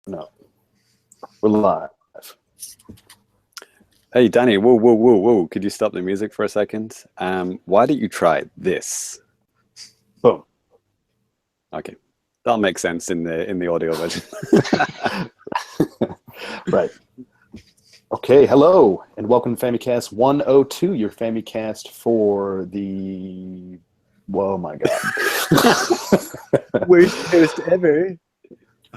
No, we're live. Hey, Danny, whoa. Could you stop the music for a second? Why don't you try this? Boom. Okay. That'll make sense in the audio version. Right. Okay, hello, and welcome to Famicast 102, your Famicast for the... Whoa, my God. Worst host ever.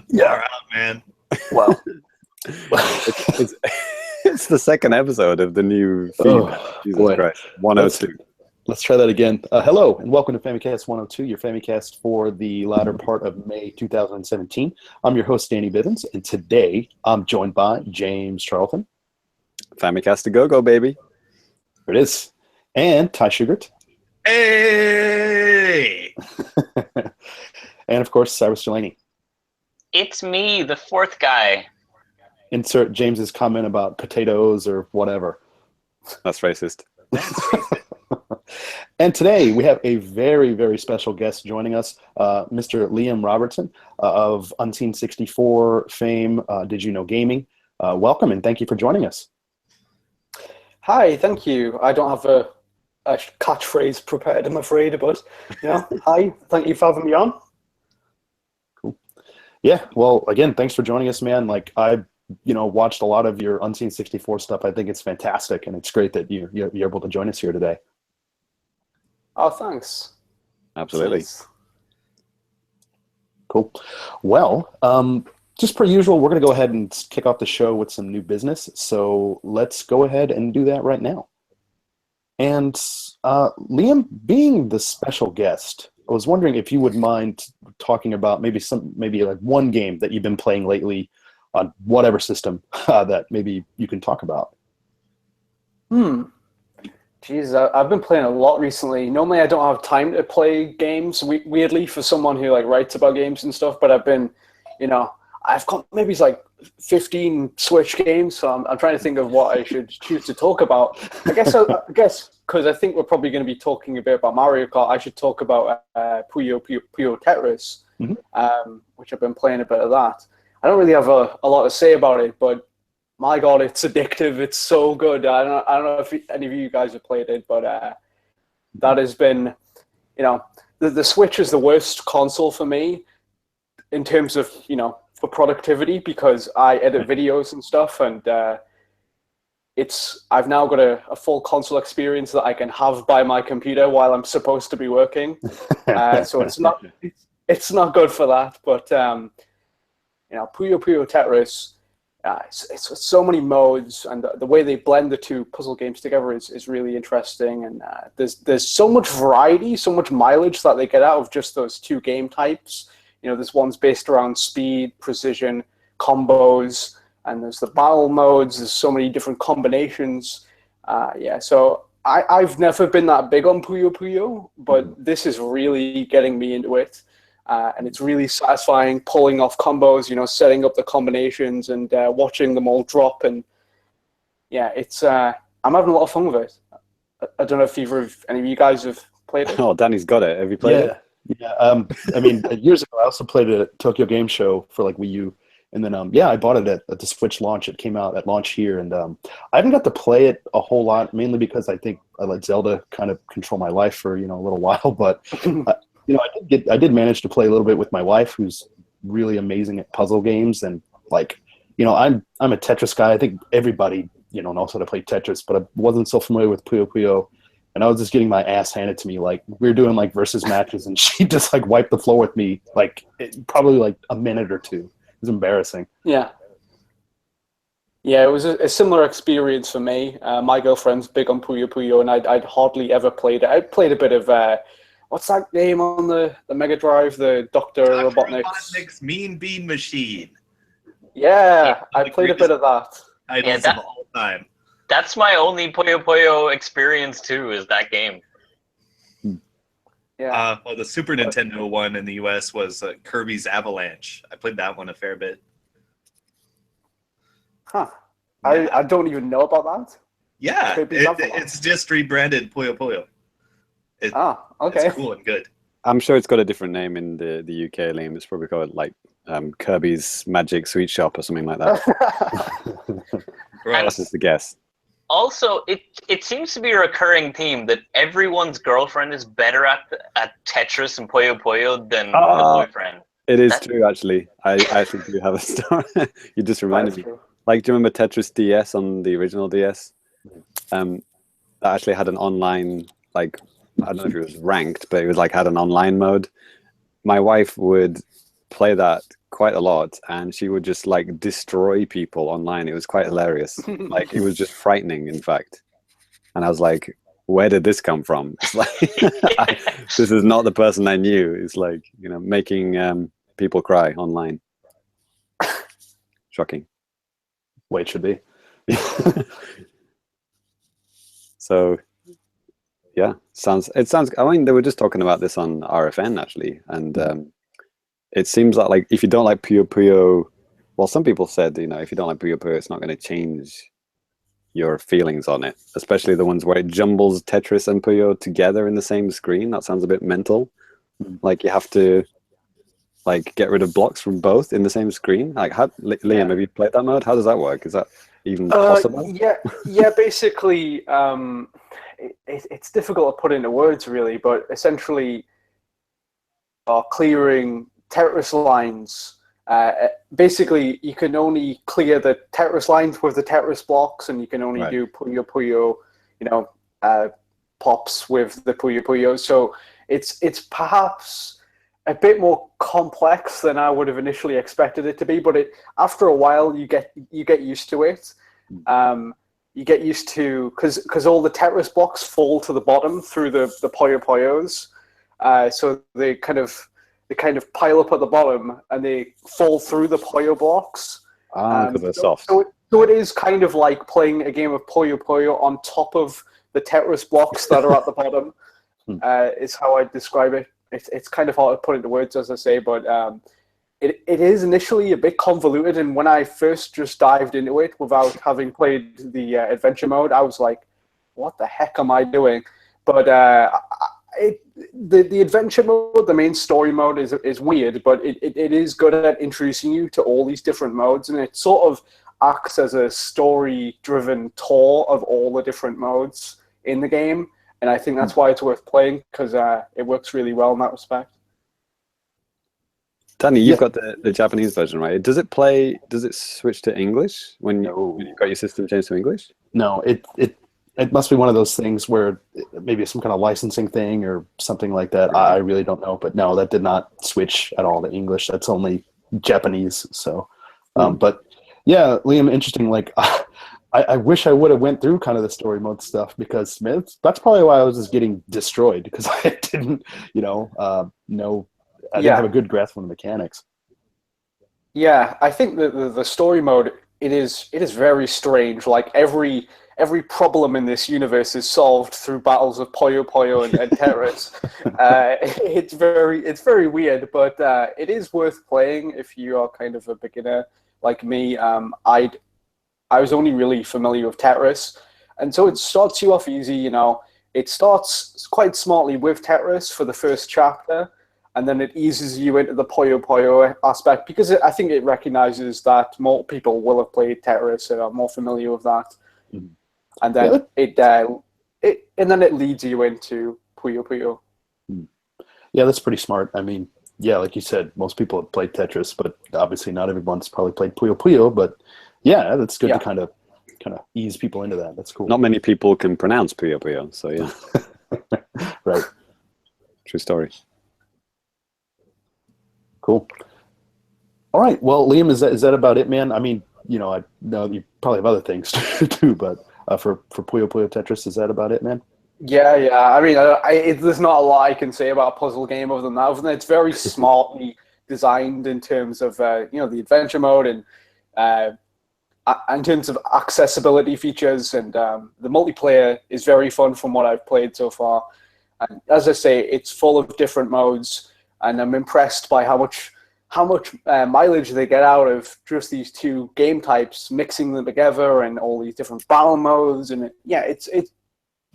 Yeah. Far out, man. Well, it's the second episode of the new feed. Oh, Jesus boy. Christ. 102. let's try that again. Hello, and welcome to Famicast 102, your Famicast for the latter part of May 2017. I'm your host, Danny Bivens, and today I'm joined by James Charlton. Famicast to go, baby. There it is. And Ty Sugart. Hey! And, of course, Cyrus Delaney. It's me, the fourth guy. Insert James's comment about potatoes or whatever. That's racist. And today we have a very, very special guest joining us, Mr. Liam Robertson of Unseen 64 fame, Did You Know Gaming. Welcome and thank you for joining us. Hi, thank you. I don't have a catchphrase prepared, I'm afraid, but yeah, hi, thank you for having me on. Cool. Yeah, well, again, thanks for joining us, man. Like, I watched a lot of your Unseen 64 stuff. I think it's fantastic, and it's great that you're able to join us here today. Oh, thanks. Absolutely. Thanks. Cool. Well, just per usual, we're going to go ahead and kick off the show with some new business. So let's go ahead and do that right now. And Liam, being the special guest, I was wondering if you would mind talking about maybe like one game that you've been playing lately on whatever system that maybe you can talk about. Jeez, I've been playing a lot recently. Normally I don't have time to play games, weirdly, for someone who like writes about games and stuff, but I've been, I've got maybe like 15 Switch games, so I'm trying to think of what I should choose to talk about. I guess because I think we're probably going to be talking a bit about Mario Kart, I should talk about Puyo Tetris, which I've been playing a bit of that. I don't really have a lot to say about it, but my God, it's addictive. It's so good. I don't know if any of you guys have played it, but that has been, the Switch is the worst console for me in terms of, for productivity, because I edit videos and stuff, and I've now got a full console experience that I can have by my computer while I'm supposed to be working. So it's not good for that, but Puyo Tetris, it's so many modes, and the way they blend the two puzzle games together is really interesting. And there's so much variety, so much mileage that they get out of just those two game types. This one's based around speed, precision, combos, and there's the battle modes. There's so many different combinations. So I've never been that big on Puyo, but this is really getting me into it. And it's really satisfying pulling off combos, setting up the combinations and watching them all drop. And yeah, I'm having a lot of fun with it. I don't know if any of you guys have played it. Oh, Danny's got it. Have you played it? Yeah. I mean, years ago, I also played it at Tokyo Game Show for like Wii U. And then, I bought it at the Switch launch. It came out at launch here. And I haven't got to play it a whole lot, mainly because I think I let Zelda kind of control my life for, a little while. But I did manage to play a little bit with my wife, who's really amazing at puzzle games, and I'm a Tetris guy. I think everybody knows how to play Tetris, but I wasn't so familiar with Puyo, and I was just getting my ass handed to me. Like, we were doing like versus matches, and she just like wiped the floor with me probably like a minute or two. It was embarrassing. Yeah, it was a similar experience for me. My girlfriend's big on Puyo, and I'd hardly ever played it. I played a bit of what's that game on the Mega Drive? The Dr. Robotnik's Mean Bean Machine. Yeah, I played a bit of that. Titles of all time. That's my only Puyo experience too, is that game. Yeah. Well, the Super Nintendo one in the US was Kirby's Avalanche. I played that one a fair bit. Huh. I don't even know about that. Yeah, it's just rebranded Puyo. Okay. It's cool and good. I'm sure it's got a different name in the UK, Liam. It's probably called like Kirby's Magic Sweet Shop or something like that. That's just a guess. Also, it seems to be a recurring theme that everyone's girlfriend is better at Tetris and Puyo Puyo than the boyfriend. It is true, actually. I actually do have a story. You just reminded me. Like, do you remember Tetris DS on the original DS? That actually had an online, like, I don't know if it was ranked, but it was like had an online mode. My wife would play that quite a lot, and she would just like destroy people online. It was quite hilarious. Like, it was just frightening, in fact. And I was like, where did this come from? It's like, this is not the person I knew. It's like, you know, making people cry online. Shocking. Way it should be. So yeah, it sounds, I mean, they were just talking about this on RFN actually, and it seems like if you don't like Puyo Puyo, well, some people said, you know, if you don't like Puyo Puyo, it's not going to change your feelings on it, especially the ones where it jumbles Tetris and Puyo together in the same screen. That sounds a bit mental. Like, you have to like get rid of blocks from both in the same screen. Like, Liam, have you played that mode? How does that work? Is that even possible? Yeah. Basically, it's difficult to put into words, really. But essentially, clearing Tetris lines. Basically, you can only clear the Tetris lines with the Tetris blocks, and you can only do Puyo Puyo, you know, pops with the Puyo Puyo. So it's perhaps a bit more complex than I would have initially expected it to be, but after a while you get used to it. You get used to, because all the Tetris blocks fall to the bottom through the Puyo Puyos, so they kind of pile up at the bottom and they fall through the Puyo blocks. Because they're soft. So it is kind of like playing a game of Puyo Puyo on top of the Tetris blocks that are at the bottom. Is how I describe it. It's kind of hard to put into words, as I say, but it is initially a bit convoluted. And when I first just dived into it without having played the adventure mode, I was like, "What the heck am I doing?" But the adventure mode, the main story mode, is weird, but it is good at introducing you to all these different modes, and it sort of acts as a story-driven tour of all the different modes in the game. And I think that's why it's worth playing, because it works really well in that respect. Danny, you've got the Japanese version, right? Does it switch to English when you've got your system changed to English? No, it must be one of those things where maybe some kind of licensing thing or something like that. I really don't know. But no, that did not switch at all to English. That's only Japanese. So, but yeah, Liam, interesting. Like, I wish I would have went through kind of the story mode stuff, because that's probably why I was just getting destroyed, because I didn't, know, I didn't have a good grasp on the mechanics. Yeah, I think the story mode, it is very strange. Like, every problem in this universe is solved through battles of Puyo Puyo and Tetris. It's very weird, but it is worth playing if you are kind of a beginner like me. I was only really familiar with Tetris, and so it starts you off easy. It starts quite smartly with Tetris for the first chapter, and then it eases you into the Puyo Puyo aspect, because I think it recognizes that more people will have played Tetris and are more familiar with that. And then it leads you into Puyo Puyo. Yeah, that's pretty smart. I mean, yeah, like you said, most people have played Tetris, but obviously not everyone's probably played Puyo Puyo. But yeah, that's good to kind of ease people into that. That's cool. Not many people can pronounce Puyo Puyo, so yeah. Right. True story. Cool. All right. Well, Liam, is that about it, man? I mean, I know you probably have other things too, but for Puyo Puyo Tetris, is that about it, man? Yeah. I mean, there's not a lot I can say about a puzzle game other than that. Other than it's very smartly designed in terms of the adventure mode, and in terms of accessibility features, and the multiplayer is very fun from what I've played so far. And as I say, it's full of different modes, and I'm impressed by how much mileage they get out of just these two game types, mixing them together, and all these different battle modes. And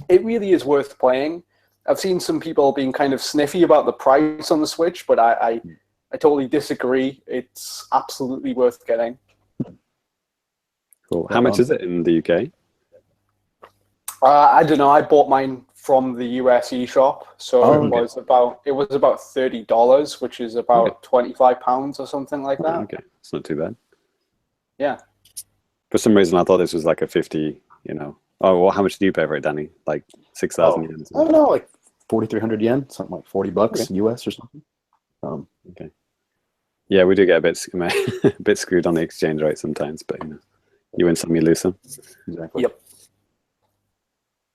it really is worth playing. I've seen some people being kind of sniffy about the price on the Switch, but I totally disagree. It's absolutely worth getting. Cool. How much is it in the UK? I don't know. I bought mine from the US eShop, so it was about $30, which is about £25 or something like that. Okay, it's not too bad. Yeah. For some reason, I thought this was like a 50. Oh, well, how much do you pay for it, Danny? Like 6,000 yen. I don't know, like 4,300 yen, something like $40 US or something. Okay. Yeah, we do get a bit screwed on the exchange rate sometimes, but you win some, you lose some. Exactly. Yep.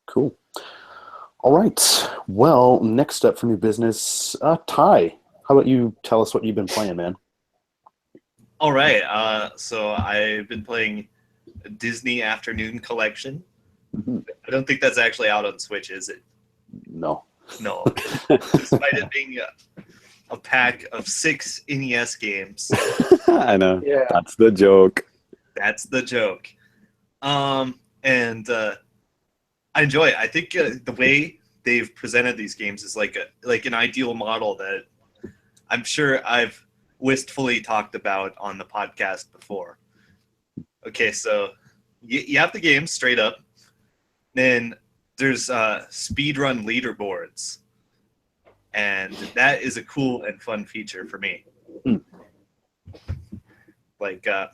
Cool. All right. Well, next up for new business, Ty. How about you tell us what you've been playing, man? All right. So I've been playing Disney Afternoon Collection. Mm-hmm. I don't think that's actually out on Switch, is it? No. No. Despite it being a pack of 6 NES games. I know. Yeah. That's the joke. That's the joke. And I enjoy it. I think the way they've presented these games is like an ideal model that I'm sure I've wistfully talked about on the podcast before. Okay, so you have the game straight up. Then there's speedrun leaderboards. And that is a cool and fun feature for me. Like, I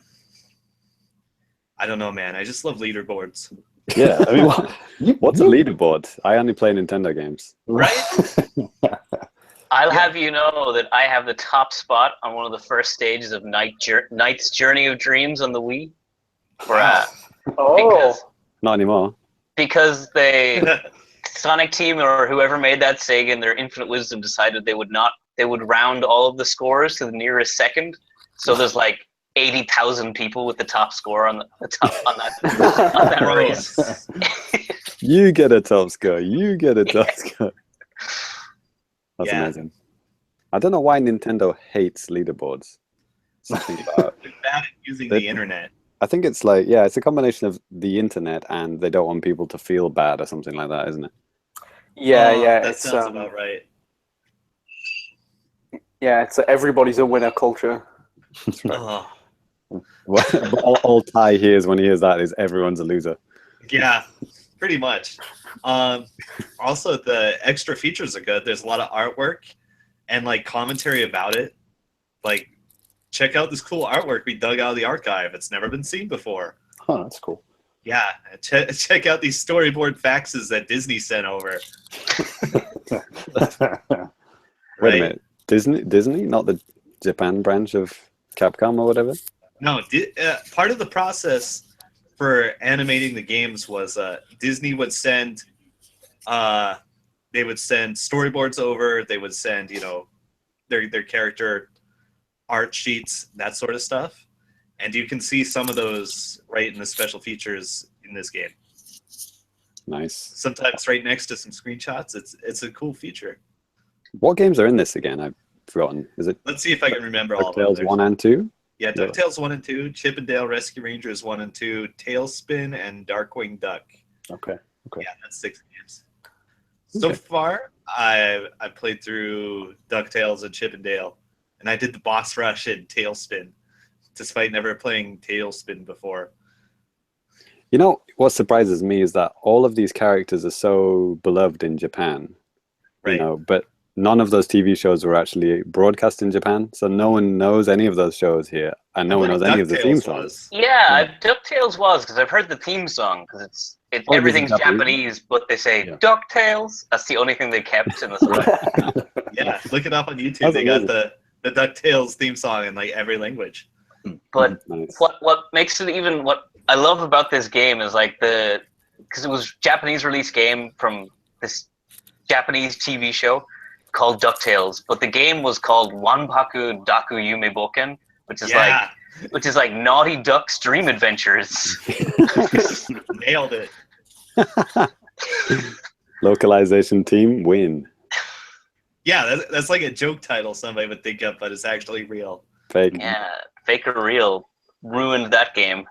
don't know, man. I just love leaderboards. Yeah. I mean, What's a leaderboard? I only play Nintendo games. Right? I'll have you know that I have the top spot on one of the first stages of Knight's Journey of Dreams on the Wii. Oh. Not anymore. Because Sonic Team or whoever made that Sega in their infinite wisdom decided they would round all of the scores to the nearest second. So there's like 80,000 people with the top score on the top on that race. You get a top score. You get a top score. That's amazing. I don't know why Nintendo hates leaderboards. Something about They're bad at using the internet. I think it's like, it's a combination of the internet and they don't want people to feel bad or something like that, isn't it? Yeah. That sounds about right. Yeah, it's everybody's a winner culture. That's right. All Ty hears when he hears that is everyone's a loser. Yeah, pretty much. Also, the extra features are good. There's a lot of artwork and like commentary about it. Like, check out this cool artwork we dug out of the archive. It's never been seen before. Huh, that's cool. Yeah, check out these storyboard faxes that Disney sent over. Wait a minute. Disney, not the Japan branch of Capcom or whatever? No, part of the process for animating the games was Disney would send storyboards over. They would send their character art sheets, that sort of stuff, and you can see some of those right in the special features in this game. Nice. Sometimes right next to some screenshots. It's a cool feature. What games are in this again? I've forgotten. Is it? Let's see if I can remember all of them. DuckTales 1 and 2? Yeah, DuckTales 1 and 2, Chip and Dale Rescue Rangers 1 and 2, Tailspin, and Darkwing Duck. Okay. Yeah, that's 6 games. So far, I played through DuckTales and Chip and Dale, and I did the boss rush in Tailspin, despite never playing Tailspin before. You know, what surprises me is that all of these characters are so beloved in Japan. Right. But none of those TV shows were actually broadcast in Japan, so no one knows any of those shows here, and no one knows any of the theme songs. Yeah, DuckTales was, because I've heard the theme song, because everything's Japanese, but they say DuckTales. That's the only thing they kept in the song. Yeah, look it up on YouTube. They got the DuckTales theme song in like every language. But Nice. what makes it even, what I love about this game is like because it was Japanese release game from this Japanese TV show called DuckTales, but the game was called Wanpaku Daku Yume Boken, which is like Naughty Duck's Dream Adventures. Nailed it. Localization team win. Yeah, that's like a joke title somebody would think of, but it's actually real. Fake. Yeah, fake or real ruined that game.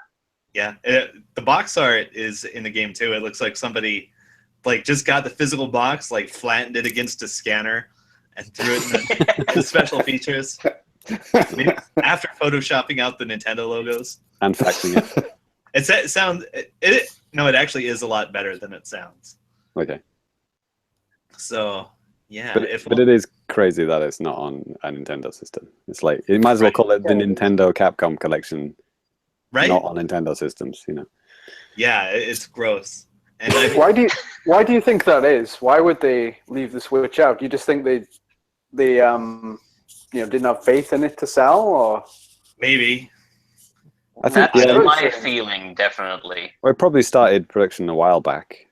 Yeah, the box art is in the game too. It looks like somebody like just got the physical box, like flattened it against a scanner, and threw it in the special features. Maybe after photoshopping out the Nintendo logos. And faxing it. It sounds. No, it actually is a lot better than it sounds. Okay. So yeah, but it is crazy that it's not on a Nintendo system. It's like you might as well call it the Nintendo Capcom collection, right? Not on Nintendo systems, you know. Yeah, it's gross. And why do you think that is? Why would they leave the Switch out? Do you just think they didn't have faith in it to sell, or maybe? I think That's my feeling, definitely. Well, it probably started production a while back,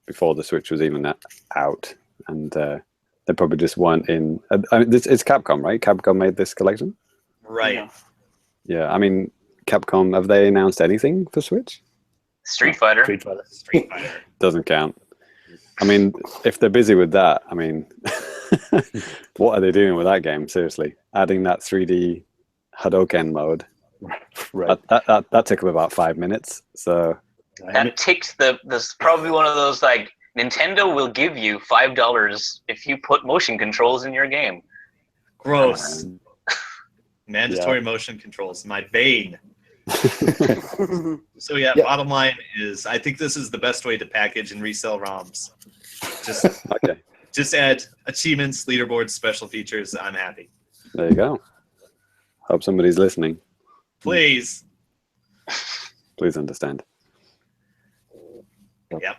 before the Switch was even out, and they probably just weren't in. I mean, it's Capcom, right? Capcom made this collection, right? Yeah. I mean, Capcom, have they announced anything for Switch? Street Fighter. Street Fighter Doesn't count. I mean, if they're busy with that, I mean, what are they doing with that game? Seriously, adding that 3D Hadoken mode. Right. That took them about 5 minutes. So that ticked this probably one of those like Nintendo will give you $5 if you put motion controls in your game. Gross. Mandatory motion controls, my bane. So yeah, bottom line is I think this is the best way to package and resell ROMs. Just add achievements, leaderboards, special features. I'm happy. There you go. Hope somebody's listening. Please understand. Yep.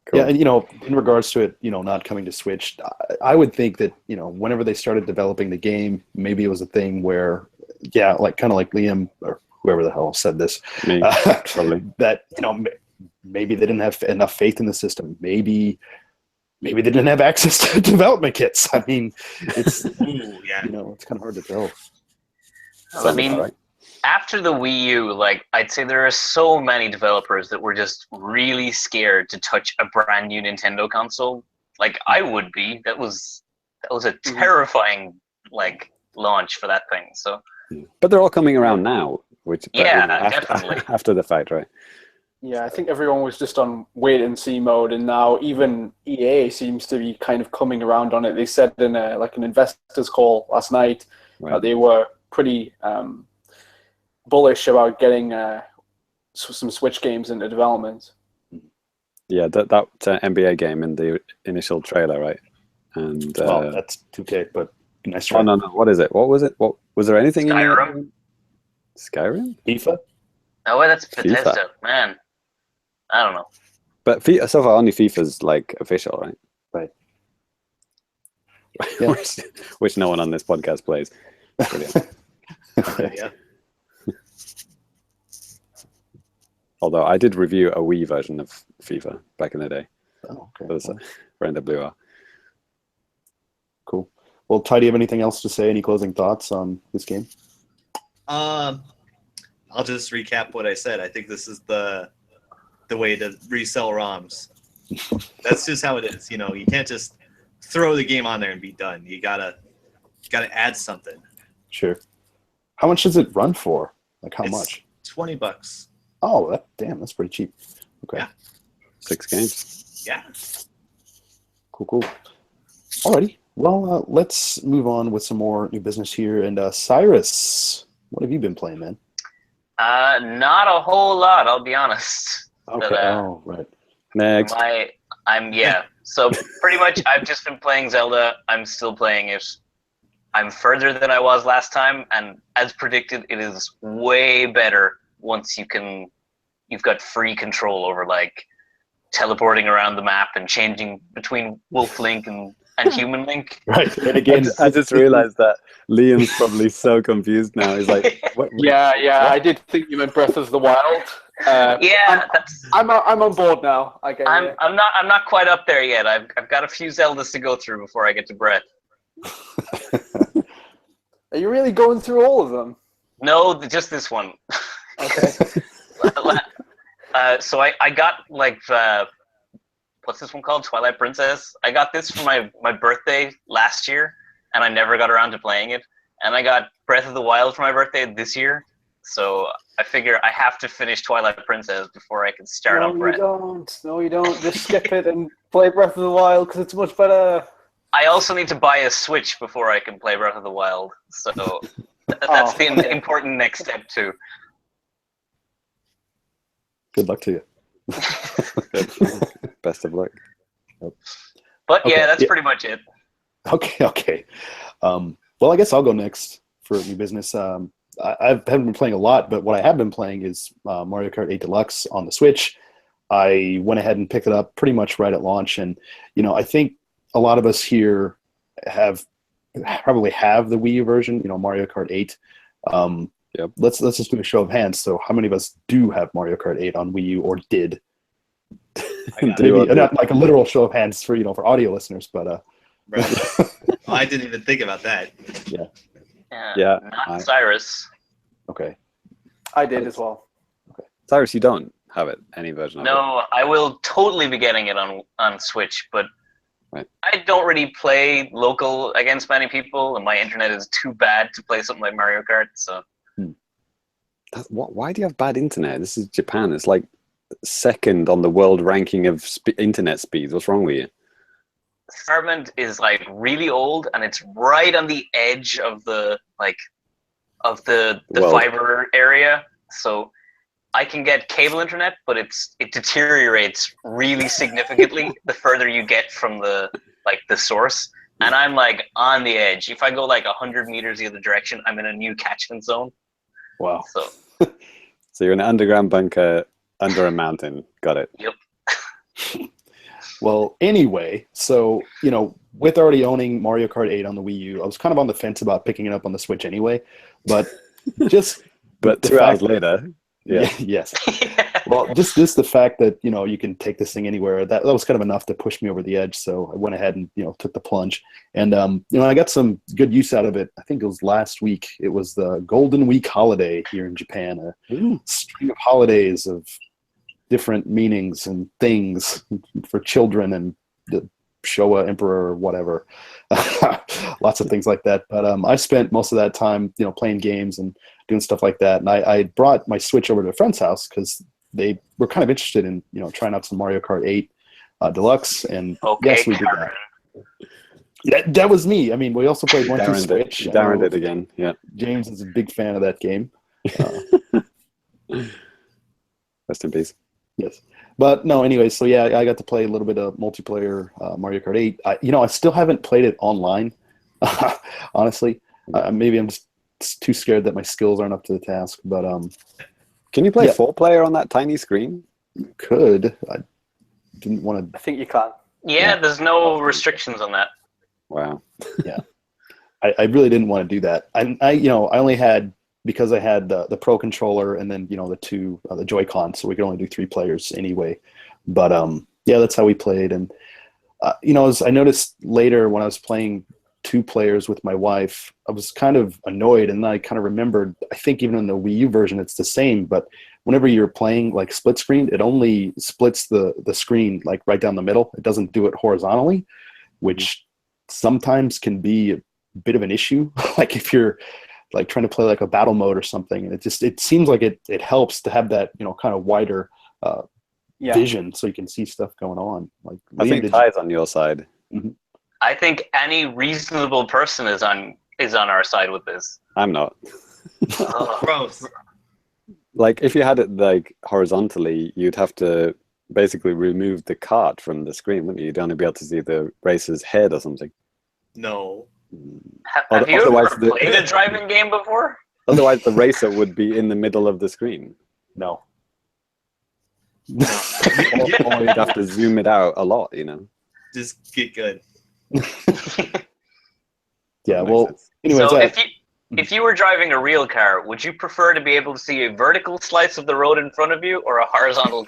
Cool. Yeah, and in regards to it, not coming to Switch, I would think that whenever they started developing the game, maybe it was a thing where, like kind of like Liam or whoever the hell said this, probably that maybe they didn't have enough faith in the system. Maybe they didn't have access to development kits. I mean, it's it's kind of hard to tell. I mean, after the Wii U, like I'd say there are so many developers that were just really scared to touch a brand new Nintendo console. Like I would be. That was a terrifying launch for that thing. So, but they're all coming around now, which definitely after the fact, right? Yeah, I think everyone was just on wait and see mode, and now even EA seems to be kind of coming around on it. They said in an investors call last night that they were pretty bullish about getting some Switch games into development. Yeah, that NBA game in the initial trailer, right? And that's 2K, but nice try. Oh no, what is it? What was it? What was there anything Skyrim? in Skyrim? FIFA? Oh, that's Bethesda, man. I don't know. But so far, only FIFA's official, right? Right. Yeah. which no one on this podcast plays. Yeah. Although I did review a Wii version of FIFA back in the day. Oh, okay. It was Brenda Blue. Cool. Well, Ty, do you have anything else to say? Any closing thoughts on this game? I'll just recap what I said. I think this is the way to resell ROMs. That's just how it is. You can't just throw the game on there and be done. You gotta add something. Sure. How much does it run for? How much? $20. Oh, that's pretty cheap. Okay. Yeah. 6 games. Yeah. Cool. Alrighty. Well, let's move on with some more new business here. And Cyrus, what have you been playing, man? Not a whole lot, I'll be honest. Okay. But, right. Next. So pretty much I've just been playing Zelda. I'm still playing it. I'm further than I was last time, and as predicted, it is way better once you've got free control over teleporting around the map and changing between Wolf Link and Human Link. Right. And again, I just realized that Liam's probably so confused now. He's like, what? Yeah. I did think you meant Breath of the Wild. I'm on board now. I'm not quite up there yet. I've got a few Zeldas to go through before I get to Breath. Are you really going through all of them? No, just this one. Okay. So I got what's this one called? Twilight Princess. I got this for my birthday last year, and I never got around to playing it. And I got Breath of the Wild for my birthday this year, so I figure I have to finish Twilight Princess before I can start on Breath. No, you don't. Just skip it and play Breath of the Wild because it's much better. I also need to buy a Switch before I can play Breath of the Wild. So that's the important next step too. Good luck to you. Best of luck. But Okay, yeah, that's pretty much it. Okay. Well, I guess I'll go next for new business. I haven't been playing a lot, but what I have been playing is Mario Kart 8 Deluxe on the Switch. I went ahead and picked it up pretty much right at launch, and I think a lot of us here probably have the Wii U version, Mario Kart 8. Yep. Let's just do a show of hands. So, how many of us do have Mario Kart 8 on Wii U or did? Maybe not like a literal show of hands for audio listeners, but Right. I didn't even think about that. Yeah. Not Cyrus. Okay. I did as well. Cyrus, you don't have it, any version of it? No, I will totally be getting it on Switch, but Right. I don't really play local against many people, and my internet is too bad to play something like Mario Kart. So Why do you have bad internet? This is Japan. It's like second on the world ranking of internet speeds. What's wrong with you? Apartment is like really old, and it's right on the edge of the World. fiber area. So I can get cable internet, but it deteriorates really significantly the further you get from the source. And I'm like on the edge. If I go like 100 meters the other direction, I'm in a new catchment zone. Wow. So you're in an underground bunker under a mountain. Got it. Yep. Well, anyway, so, with already owning Mario Kart 8 on the Wii U, I was kind of on the fence about picking it up on the Switch anyway, but just... But 2 hours later... Yeah. Yes. Well, just the fact that, you can take this thing anywhere, that was kind of enough to push me over the edge, so I went ahead and, took the plunge. And, I got some good use out of it. I think it was last week. It was the Golden Week holiday here in Japan, a string of holidays of different meanings and things for children and the Showa Emperor or whatever. Lots of things like that. But I spent most of that time, playing games and doing stuff like that. And I brought my Switch over to a friend's house because they were kind of interested in, trying out some Mario Kart 8 Deluxe. And yes, we did that. That was me. I mean, we also played 1-2 Switch. Darren did again. Yeah. James is a big fan of that game. Rest in peace. Yes. But no, anyway, so yeah, I got to play a little bit of multiplayer Mario Kart 8. I still haven't played it online, honestly. Maybe I'm just too scared that my skills aren't up to the task. But can you play 4-player on that tiny screen? Could. I didn't want to. I think you can. Yeah, there's no restrictions on that. Wow. Yeah. I really didn't want to do that. I only had, because I had the Pro controller and then the Joy-Con, so we could only do 3 players anyway. But yeah, that's how we played. And as I noticed later when I was playing 2 players with my wife, I was kind of annoyed, and I kind of remembered, I think even in the Wii U version it's the same, but whenever you're playing like split screen, it only splits the screen like right down the middle. It doesn't do it horizontally, which sometimes can be a bit of an issue. Like if you're like trying to play like a battle mode or something, and it seems like it helps to have that kind of wider vision, so you can see stuff going on. Like I think Ty's on your side. Mm-hmm. I think any reasonable person is on our side with this. I'm not. Gross. Like if you had it like horizontally, you'd have to basically remove the cart from the screen, wouldn't you? You'd only be able to see the racer's head or something. No. Have you ever played a driving game before? Otherwise, the racer would be in the middle of the screen. No. Or you'd have to zoom it out a lot, Just get good. Yeah, well, anyways. So if you were driving a real car, would you prefer to be able to see a vertical slice of the road in front of you, or a horizontal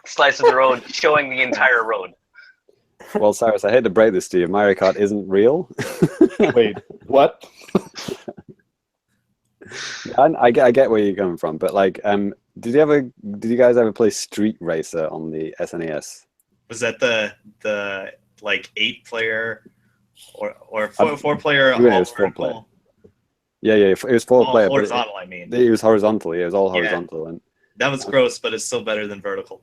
slice of the road showing the entire road? Well, Cyrus, I hate to break this to you. Mario Kart isn't real. Wait, what? I get where you're coming from, but like, did you guys ever play Street Racer on the SNES? Was that the like 8-player or 4-player? Yeah, it was 4-player. Yeah, it was 4-player. Horizontal, I mean. It was horizontal. Yeah, it was all horizontal, and that was gross, but it's still better than vertical.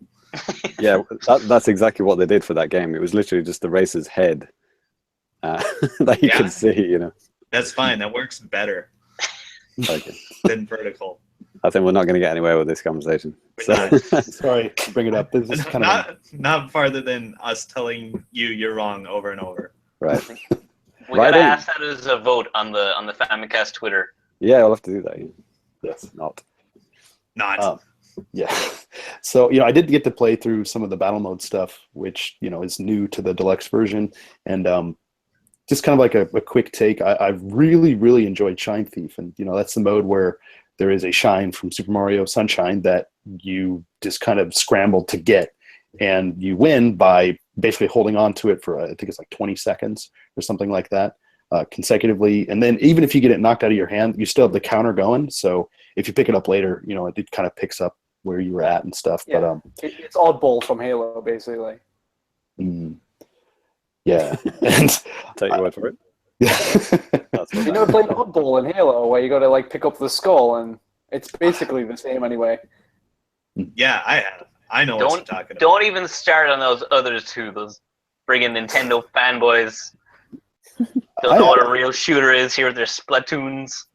Yeah, that's exactly what they did for that game. It was literally just the racer's head. that you can see. You know, That's fine. That works better okay. than vertical. I think we're not going to get anywhere with this conversation. We're So, Sorry to bring it up. This is kind of Not farther than us telling you you're wrong over and over. right. We Right gotta in. ask that as a vote on the Famicast Twitter. Yeah, I'll have to do that. Yeah. yes. Not. Not. Yeah. So, you know, I did get to play through some of the battle mode stuff, which, you know, is new to the deluxe version. And just kind of like a quick take, I've really, really enjoyed Shine Thief. And, you know, that's the mode where there is a shine from Super Mario Sunshine that you just kind of scramble to get. And you win by basically holding on to it for, I think it's like 20 seconds or something like that. Consecutively, and then even if you get it knocked out of your hand, you still have the counter going. So if you pick it up later, you know, it kind of picks up where you were at and stuff. Yeah. But It's oddball from Halo, basically. yeah, and I'll take your word for it. yeah, That's You what never played oddball in Halo, where you got to like pick up the skull, and it's basically the same anyway. Yeah, I have. I know what you're talking about. Don't even start on those others two. Those friggin' Nintendo fanboys don't know what a real shooter is here with their Splatoons.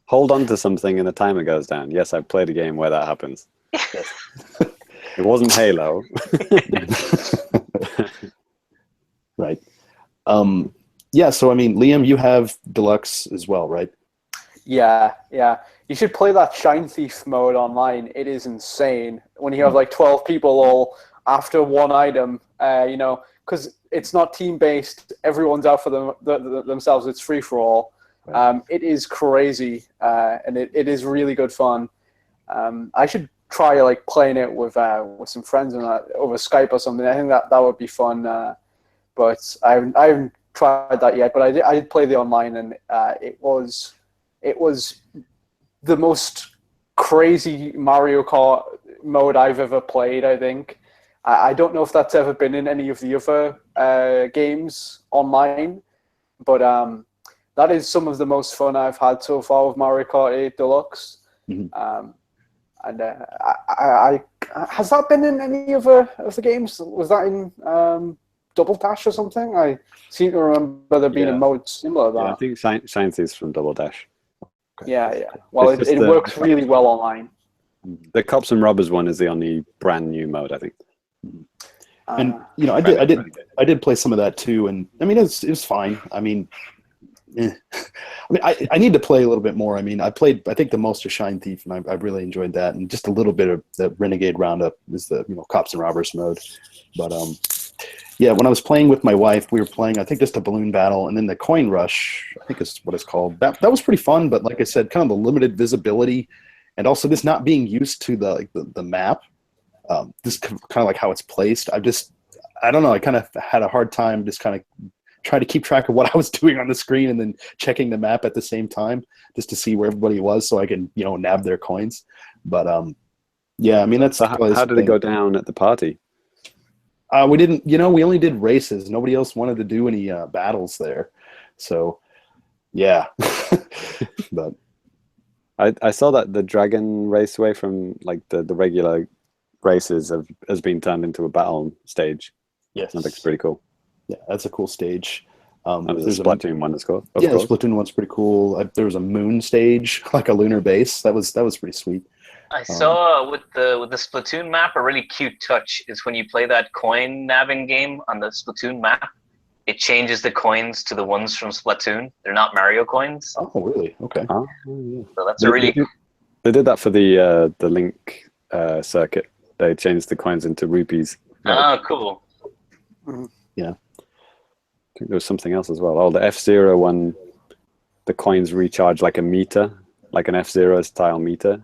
Hold on to something and the timer goes down. Yes, I've played a game where that happens. It wasn't Halo. right. Yeah. So I mean, Liam, you have deluxe as well, right? Yeah. You should play that Shine Thief mode online. It is insane when you have like 12 people all after one item. You know, because it's not team based. Everyone's out for themselves. It's free for all. Right. It is crazy, and it is really good fun. I should try like playing it with some friends and over Skype or something. I think that would be fun. But I haven't tried that yet. But I did play the online, and it was the most crazy Mario Kart mode I've ever played, I think. I don't know if that's ever been in any of the other games online, but that is some of the most fun I've had so far with Mario Kart 8 Deluxe. Mm-hmm. And has that been in any other of the games? Was that in Double Dash or something? I seem to remember there being a mode similar to that. Yeah, I think Shine Thief's from Double Dash. Okay. Yeah. Well, it works really well online. The Cops and Robbers one is the only brand new mode, I think. And you know, I did play some of that too, and I mean, it was fine. I mean, I need to play a little bit more. I mean, I think the most of Shine Thief, and I really enjoyed that, and just a little bit of the Renegade Roundup is the Cops and Robbers mode. But yeah, when I was playing with my wife, we were playing, I think, just a balloon battle, and then the coin rush, I think is what it's called. That was pretty fun, but like I said, kind of the limited visibility, and also this not being used to the map. This kind of like how it's placed. I don't know. I kind of had a hard time just kind of trying to keep track of what I was doing on the screen and then checking the map at the same time just to see where everybody was so I can, nab their coins. But yeah, I mean, that's so how did it go down at the party? We didn't, we only did races. Nobody else wanted to do any battles there. So yeah, but I saw that the Dragon Raceway from like the regular races has been turned into a battle stage. Yes, that looks pretty cool. Yeah, that's a cool stage. There's a Splatoon one as well. Yeah, the Splatoon one's pretty cool. There was a moon stage, like a lunar base. That was pretty sweet. I saw with the Splatoon map a really cute touch is when you play that coin nabbing game on the Splatoon map, it changes the coins to the ones from Splatoon. They're not Mario coins. Oh, really? Okay. Oh, yeah. So that's a really. They did that for the Link circuit. They changed the coins into rupees. Oh, cool. Yeah. I think there was something else as well. Oh, the F-Zero one, the coins recharge like a meter, like an F-Zero style meter.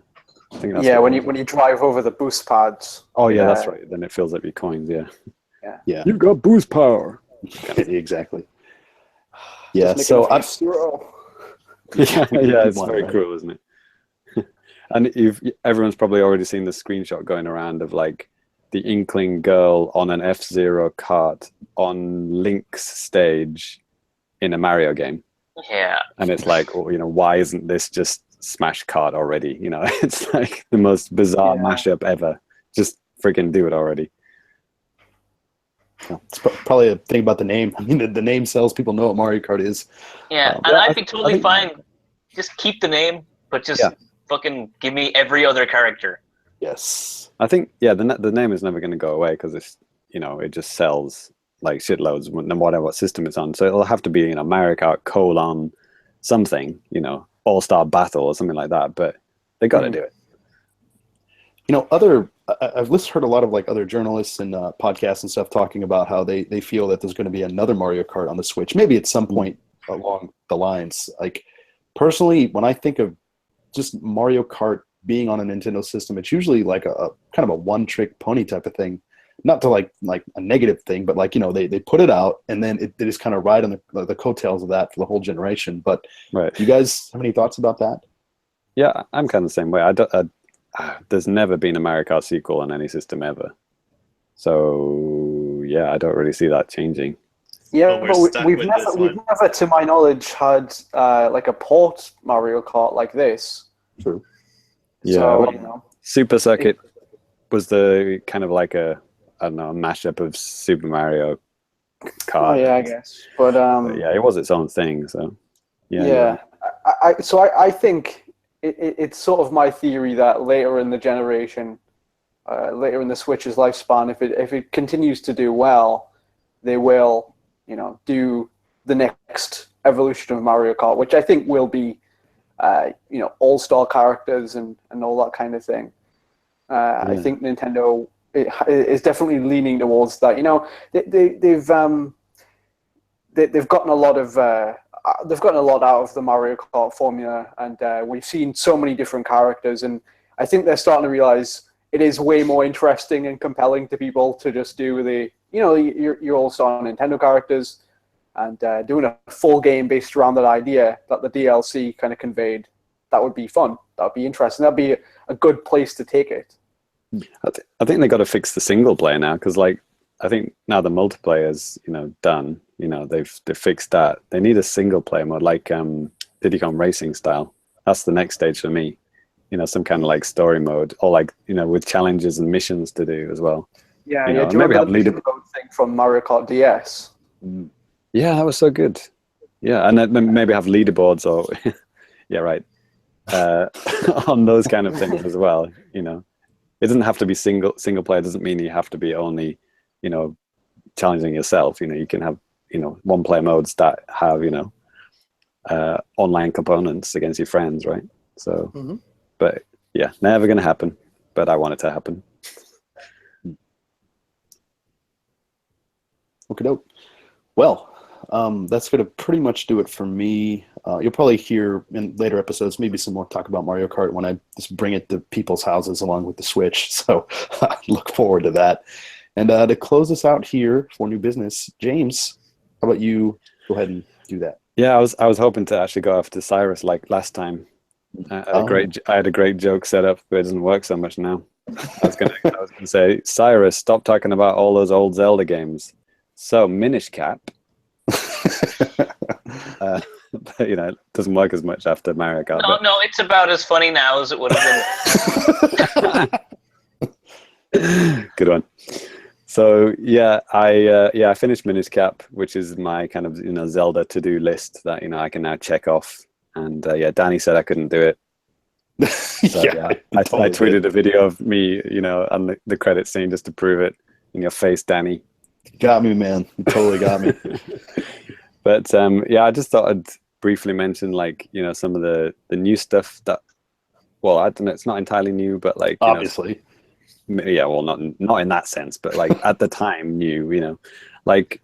I think that's when you drive over the boost pads. Oh yeah, that's right. Then it fills up your coins. Yeah. You got boost power. Exactly. Yeah. So F-Zero. yeah, it's very cool, isn't it? And everyone's probably already seen the screenshot going around of like the Inkling girl on an F-Zero kart on Link's stage in a Mario game. Yeah. And it's like, why isn't this just Smash Kart already? It's like the most bizarre mashup ever. Just freaking do it already. It's probably a thing about the name. I mean, the name sells. People know what Mario Kart is. Yeah, and I'd be totally fine. Just keep the name, but just fucking give me every other character. Yes. I think, the name is never going to go away because it's, it just sells like shitloads no matter what system it's on. So it'll have to be, Mario Kart : something, All-Star Battle or something like that. But they got to do it. I've heard a lot of like other journalists and podcasts and stuff talking about how they feel that there's going to be another Mario Kart on the Switch, maybe at some point along the lines. Like personally, when I think of just Mario Kart being on a Nintendo system, it's usually like a kind of a one-trick pony type of thing. Not to like a negative thing, but like they put it out and then they just kind of ride on the coattails of that for the whole generation. But right, you guys have any thoughts about that? Yeah, I'm kind of the same way. There's never been a Mario Kart sequel on any system ever, so yeah, I don't really see that changing. Yeah, but we've never, to my knowledge, had like a port Mario Kart like this. True. Yeah, so, Super Circuit was the kind of like a mashup of Super Mario Kart. Oh, yeah, I guess. But yeah, it was its own thing. So yeah. I think it's sort of my theory that later in the generation, later in the Switch's lifespan, if it continues to do well, they will, do the next evolution of Mario Kart, which I think will be, all-star characters and all that kind of thing. I think Nintendo is definitely leaning towards that. They've gotten a lot of out of the Mario Kart formula, and we've seen so many different characters, and I think they're starting to realize it is way more interesting and compelling to people to just do your all-star Nintendo characters, and doing a full game based around that idea that the DLC kind of conveyed. That would be fun. That would be interesting. That'd be a good place to take it. I think they got to fix the single player now, because I think now the multiplayer's done. They've fixed that. They need a single player mode like Diddy Kong Racing style. That's the next stage for me. Some kind of like story mode, or like with challenges and missions to do as well. Yeah, do you maybe have leaderboard thing from Mario Kart DS? Yeah, that was so good. Yeah, and then maybe have leaderboards or yeah, right, on those kind of things as well. It doesn't have to be single player. Doesn't mean you have to be only challenging yourself. You can have one player modes that have online components against your friends, right? So but yeah, never gonna happen, but I want it to happen. Okay, dope. Well, that's going to pretty much do it for me. You'll probably hear in later episodes maybe some more talk about Mario Kart when I just bring it to people's houses along with the Switch. So I look forward to that. And to close us out here for new business, James, how about you go ahead and do that? Yeah, I was hoping to actually go after Cyrus like last time. I had a great joke set up, but it doesn't work so much now. I was gonna say, Cyrus, stop talking about all those old Zelda games. So Minish Cap. But, it doesn't work as much after Mario Kart. No, it's about as funny now as it would have been. Good one. So yeah, I finished Minish Cap, which is my kind of Zelda to-do list that I can now check off. And Danny said I couldn't do it. So, I tweeted a video of me, on the credit scene just to prove it in your face, Danny. Got me, man. You totally got me. But I just thought I'd briefly mention some of the new stuff that, well, I don't know, it's not entirely new, but obviously, well, not in that sense, but at the time new, like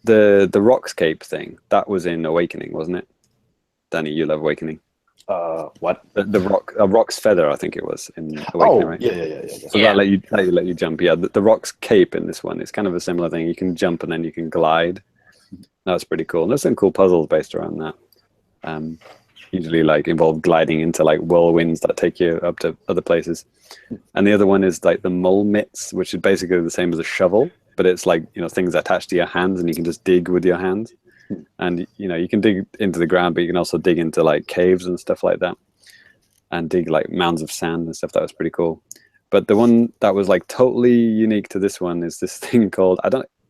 the Rockscape thing that was in Awakening, wasn't it? Danny, you love Awakening. What? The Rock's Feather, I think it was in Awakening, right? Yeah. So that let you jump. Yeah, the Rock's Cape in this one is kind of a similar thing. You can jump and then you can glide. That's pretty cool. And there's some cool puzzles based around that. Usually involve gliding into whirlwinds that take you up to other places. And the other one is the mole mitts, which is basically the same as a shovel, but it's things attached to your hands and you can just dig with your hands. And you can dig into the ground, but you can also dig into caves and stuff like that, and dig mounds of sand and stuff. That was pretty cool. But the one that was totally unique to this one is this thing called,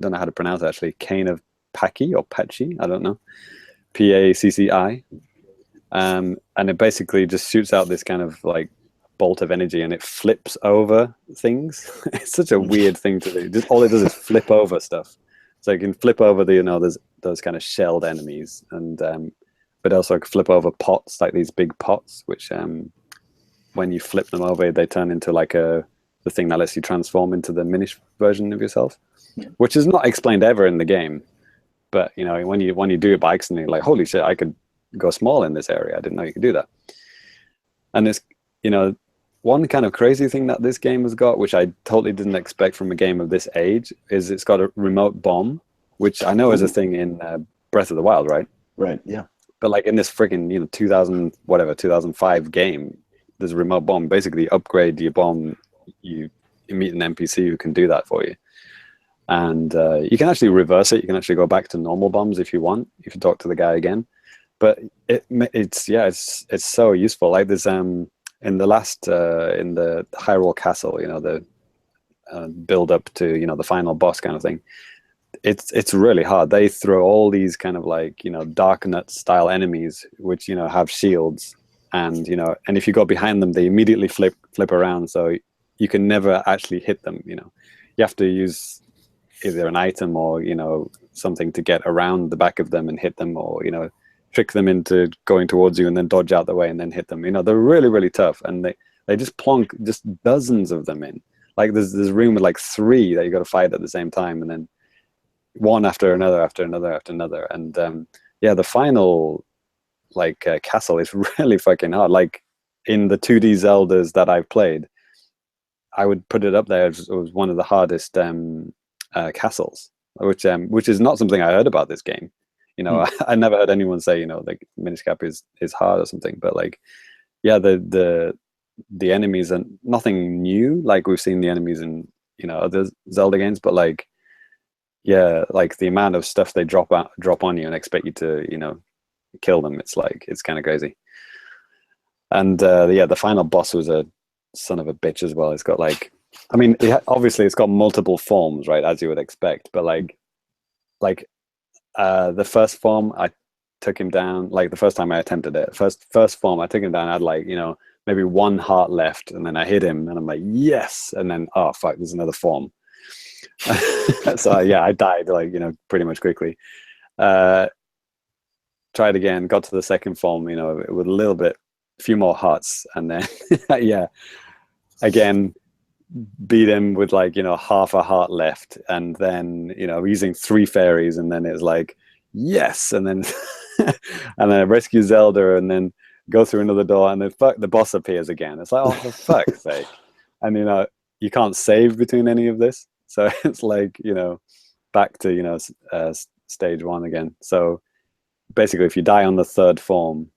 don't know how to pronounce it actually. Cane of Pachy or Patchy, I don't know. Pacci. And it basically just shoots out this kind of like bolt of energy, and it flips over things. It's such a weird thing to do. Just all it does is flip over stuff. So you can flip over there's those kind of shelled enemies, and but also flip over pots, like these big pots, which when you flip them over, they turn into like the thing that lets you transform into the minish version of yourself, which is not explained ever in the game. But when you do it by accident, you're like, holy shit, I could go small in this area. I didn't know you could do that. And it's one kind of crazy thing that this game has got, which I totally didn't expect from a game of this age, is it's got a remote bomb, which I know is a thing in Breath of the Wild, right? Right. Yeah. But like in this freaking 2005 game, there's a remote bomb. Basically, upgrade your bomb, you meet an NPC who can do that for you, and you can actually reverse it. You can actually go back to normal bombs if you want, if you talk to the guy again. But it's so useful. Like there's in the last in the Hyrule Castle, the build up to the final boss kind of thing. It's really hard. They throw all these kind of like Dark Nut style enemies, which have shields, and and if you go behind them, they immediately flip around, so you can never actually hit them. You have to use either an item or something to get around the back of them and hit them, or trick them into going towards you and then dodge out the way and then hit them. They're really, really tough, and they just plonk just dozens of them in. Like there's room with like 3 that you got to fight at the same time, and then one after another after another after another. And the final castle is really fucking hard. Like in the 2D Zeldas that I've played, I would put it up there as one of the hardest castles, which is not something I heard about this game. I never heard anyone say like Minish Cap is hard or something. But like the enemies are nothing new. Like we've seen the enemies in other Zelda games, but like the amount of stuff they drop on you and expect you to kill them, it's kind of crazy. And the final boss was a son of a bitch as well. It's got obviously it's got multiple forms, right, as you would expect, but the first form I took him down. Like the first time I attempted it, first form I took him down, I had maybe 1 heart left, and then I hit him and I'm like, yes, and then oh fuck, there's another form. So I died pretty much quickly. Tried again, got to the second form, with a few more hearts, and then again beat him with half a heart left, and then using 3 fairies, and then it was like yes, and then and then I rescue Zelda, and then go through another door, and then the boss appears again. It's like, oh, for fuck's sake. And you can't save between any of this, so it's back to stage 1 again. So basically if you die on the 3rd form,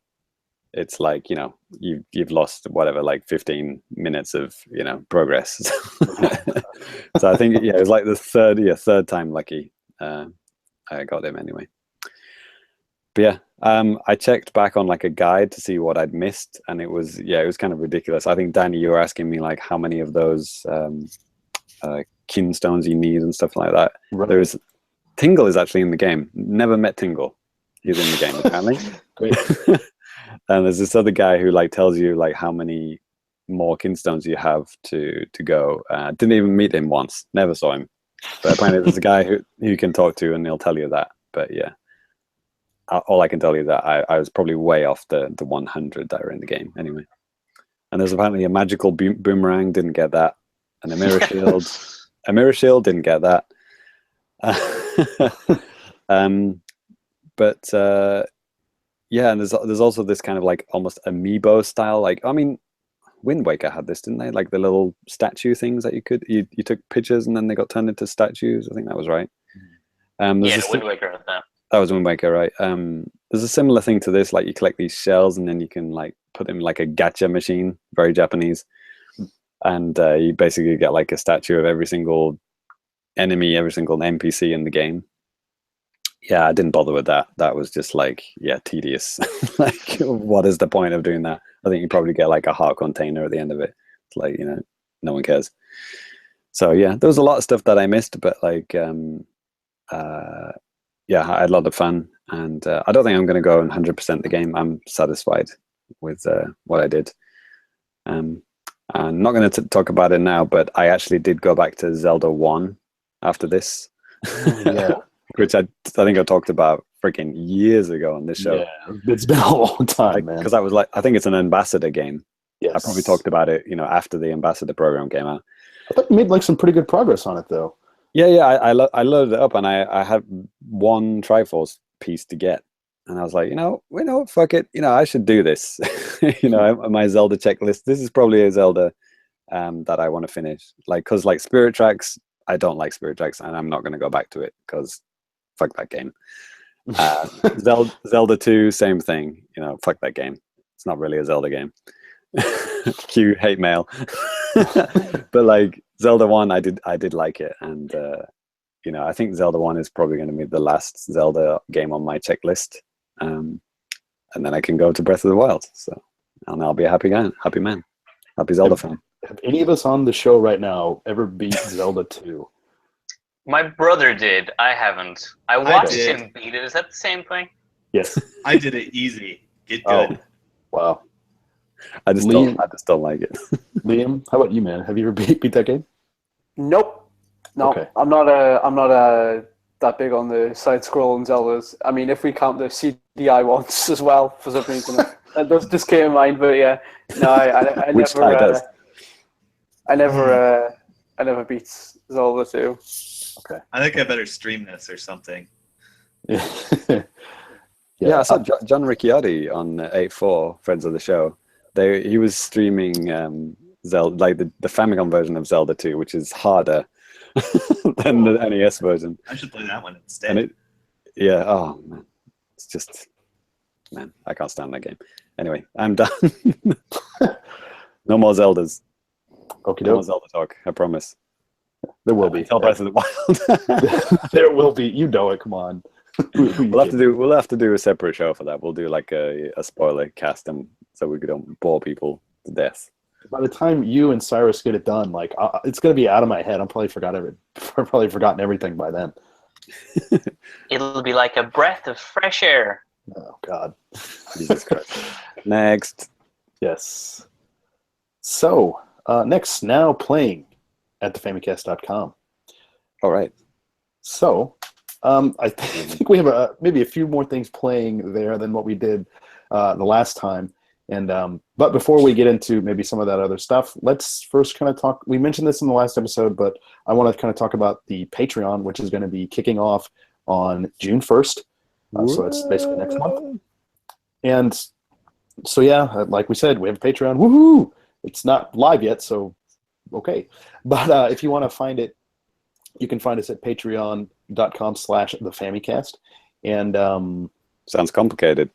it's like you've lost whatever, 15 minutes of progress. So I think it was like the third time lucky I got him anyway. But I checked back on a guide to see what I'd missed, and it was kind of ridiculous. I think Danny, you were asking me how many of those kinstones you need and stuff like that. Right. There is Tingle is actually in the game. Never met Tingle. He's in the game apparently. Great. And there's this other guy who tells you how many more kinstones you have to go. Didn't even meet him once. Never saw him. But apparently there's a guy who you can talk to, and he'll tell you that. But all I can tell you that I was probably way off the 100 that are in the game anyway. And there's apparently a magical boomerang. Didn't get that. And a mirror shield. A mirror shield. Didn't get that. And there's also this kind of almost amiibo style. Wind Waker had this, didn't they? The little statue things that you took pictures and then they got turned into statues. I think that was right. Wind Waker had that. That was Wind Waker, right? There's a similar thing to this. You collect these shells and then you can put them in a gacha machine, very Japanese, and you basically get a statue of every single enemy, every single NPC in the game. Yeah, I didn't bother with that. That was just tedious. What is the point of doing that? I think you probably get a heart container at the end of it. It's no one cares. So there was a lot of stuff that I missed, but yeah, I had a lot of fun, and I don't think I'm going to go 100% the game. I'm satisfied with what I did. I'm not going to talk about it now, but I actually did go back to Zelda 1 after this. Yeah. Which I think I talked about freaking years ago on this show. Yeah, it's been a long time, man. Because I think it's an ambassador game. Yes. I probably talked about it, after the ambassador program came out. I thought you made like some pretty good progress on it, though. Yeah, I loaded it up, and I had one Triforce piece to get, and I was like, fuck it, I should do this. My Zelda checklist. This is probably a Zelda that I want to finish. Because Spirit Tracks, I don't like Spirit Tracks, and I'm not going to go back to it because fuck that game. Zelda 2, same thing. Fuck that game. It's not really a Zelda game. Cue hate mail. But Zelda 1, I did like it, and I think Zelda 1 is probably going to be the last Zelda game on my checklist, and then I can go to Breath of the Wild. So, and I'll be a happy man, happy Zelda fan. Have any of us on the show right now ever beat Zelda 2? My brother did. I haven't. I watched him beat it. Is that the same thing? Yes. I did it easy. Get good. Wow. I just don't like it. Liam, how about you, man? Have you ever beat that game? Nope. No, okay. I'm not that big on the side-scrolling Zeldas. I mean, if we count the CDI ones as well, for some reason, that does just came in mind. But yeah, no, I Which never. I never beat Zelda 2. Okay. I think I better stream this or something. Yeah, I saw John Ricciardi on 8.4, friends of the show. He was streaming Zelda, the Famicom version of Zelda 2, which is harder than the NES version. I should play that one instead. Oh man, it's just, man, I can't stand that game. Anyway, I'm done. No more Zeldas. Okay, no more Zelda talk. I promise. There will be. Tell Breath of the Wild. There will be. You know it. Come on. We'll have to do a separate show for that. We'll do a spoiler cast, so we don't bore people to death. By the time you and Cyrus get it done, it's gonna be out of my head. I've probably forgotten everything by then. It'll be like a breath of fresh air. Oh God. Jesus Christ. Next. Yes. So next, now playing at thefamicast.com. All right. So I think we have maybe a few more things playing there than what we did the last time. And but before we get into maybe some of that other stuff, let's first kind of talk. We mentioned this in the last episode, but I want to kind of talk about the Patreon, which is going to be kicking off on June 1st. So that's basically next month. And so, yeah, like we said, we have a Patreon. Woohoo! It's not live yet, so okay. But if you want to find it, you can find us at patreon.com/thefamicast. And sounds complicated.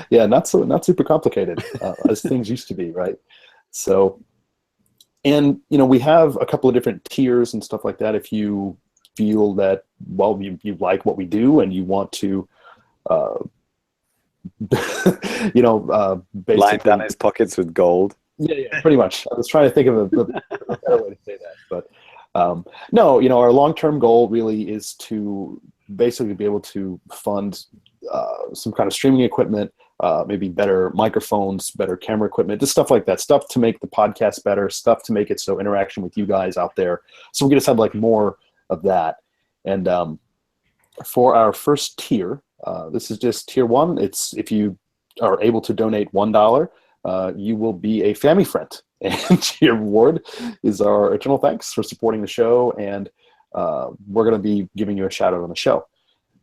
Yeah, not super complicated as things used to be, right? So, and we have a couple of different tiers and stuff like that. If you feel that you like what we do and you want to basically line down his pockets with gold. Yeah, pretty much. I was trying to think of a better way to say that, but no, our long-term goal really is to basically be able to fund some kind of streaming equipment, maybe better microphones, better camera equipment, just stuff like that, stuff to make the podcast better, stuff to make it so interaction with you guys out there. So we can just have more of that. And for our first tier, this is just tier 1. It's if you are able to donate $1, you will be a family friend. And your reward is our eternal thanks for supporting the show, and we're going to be giving you a shout out on the show.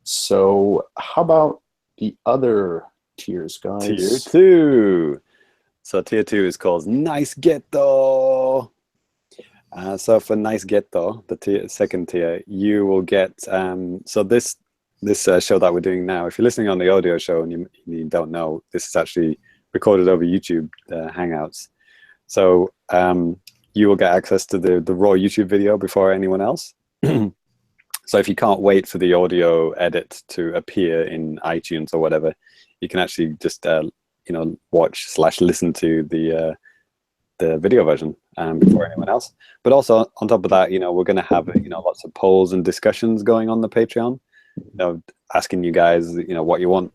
So how about the other tiers, guys? Tier 2. So tier 2 is called Nice Ghetto. So for Nice Ghetto, the second tier, you will get so this show that we're doing now. If you're listening on the audio show and you don't know, this is actually recorded over YouTube Hangouts. So you will get access to the raw YouTube video before anyone else. So if you can't wait for the audio edit to appear in iTunes or whatever, you can actually just watch/listen to the video version before anyone else. But also on top of that, we're going to have lots of polls and discussions going on the Patreon. Asking you guys, what you want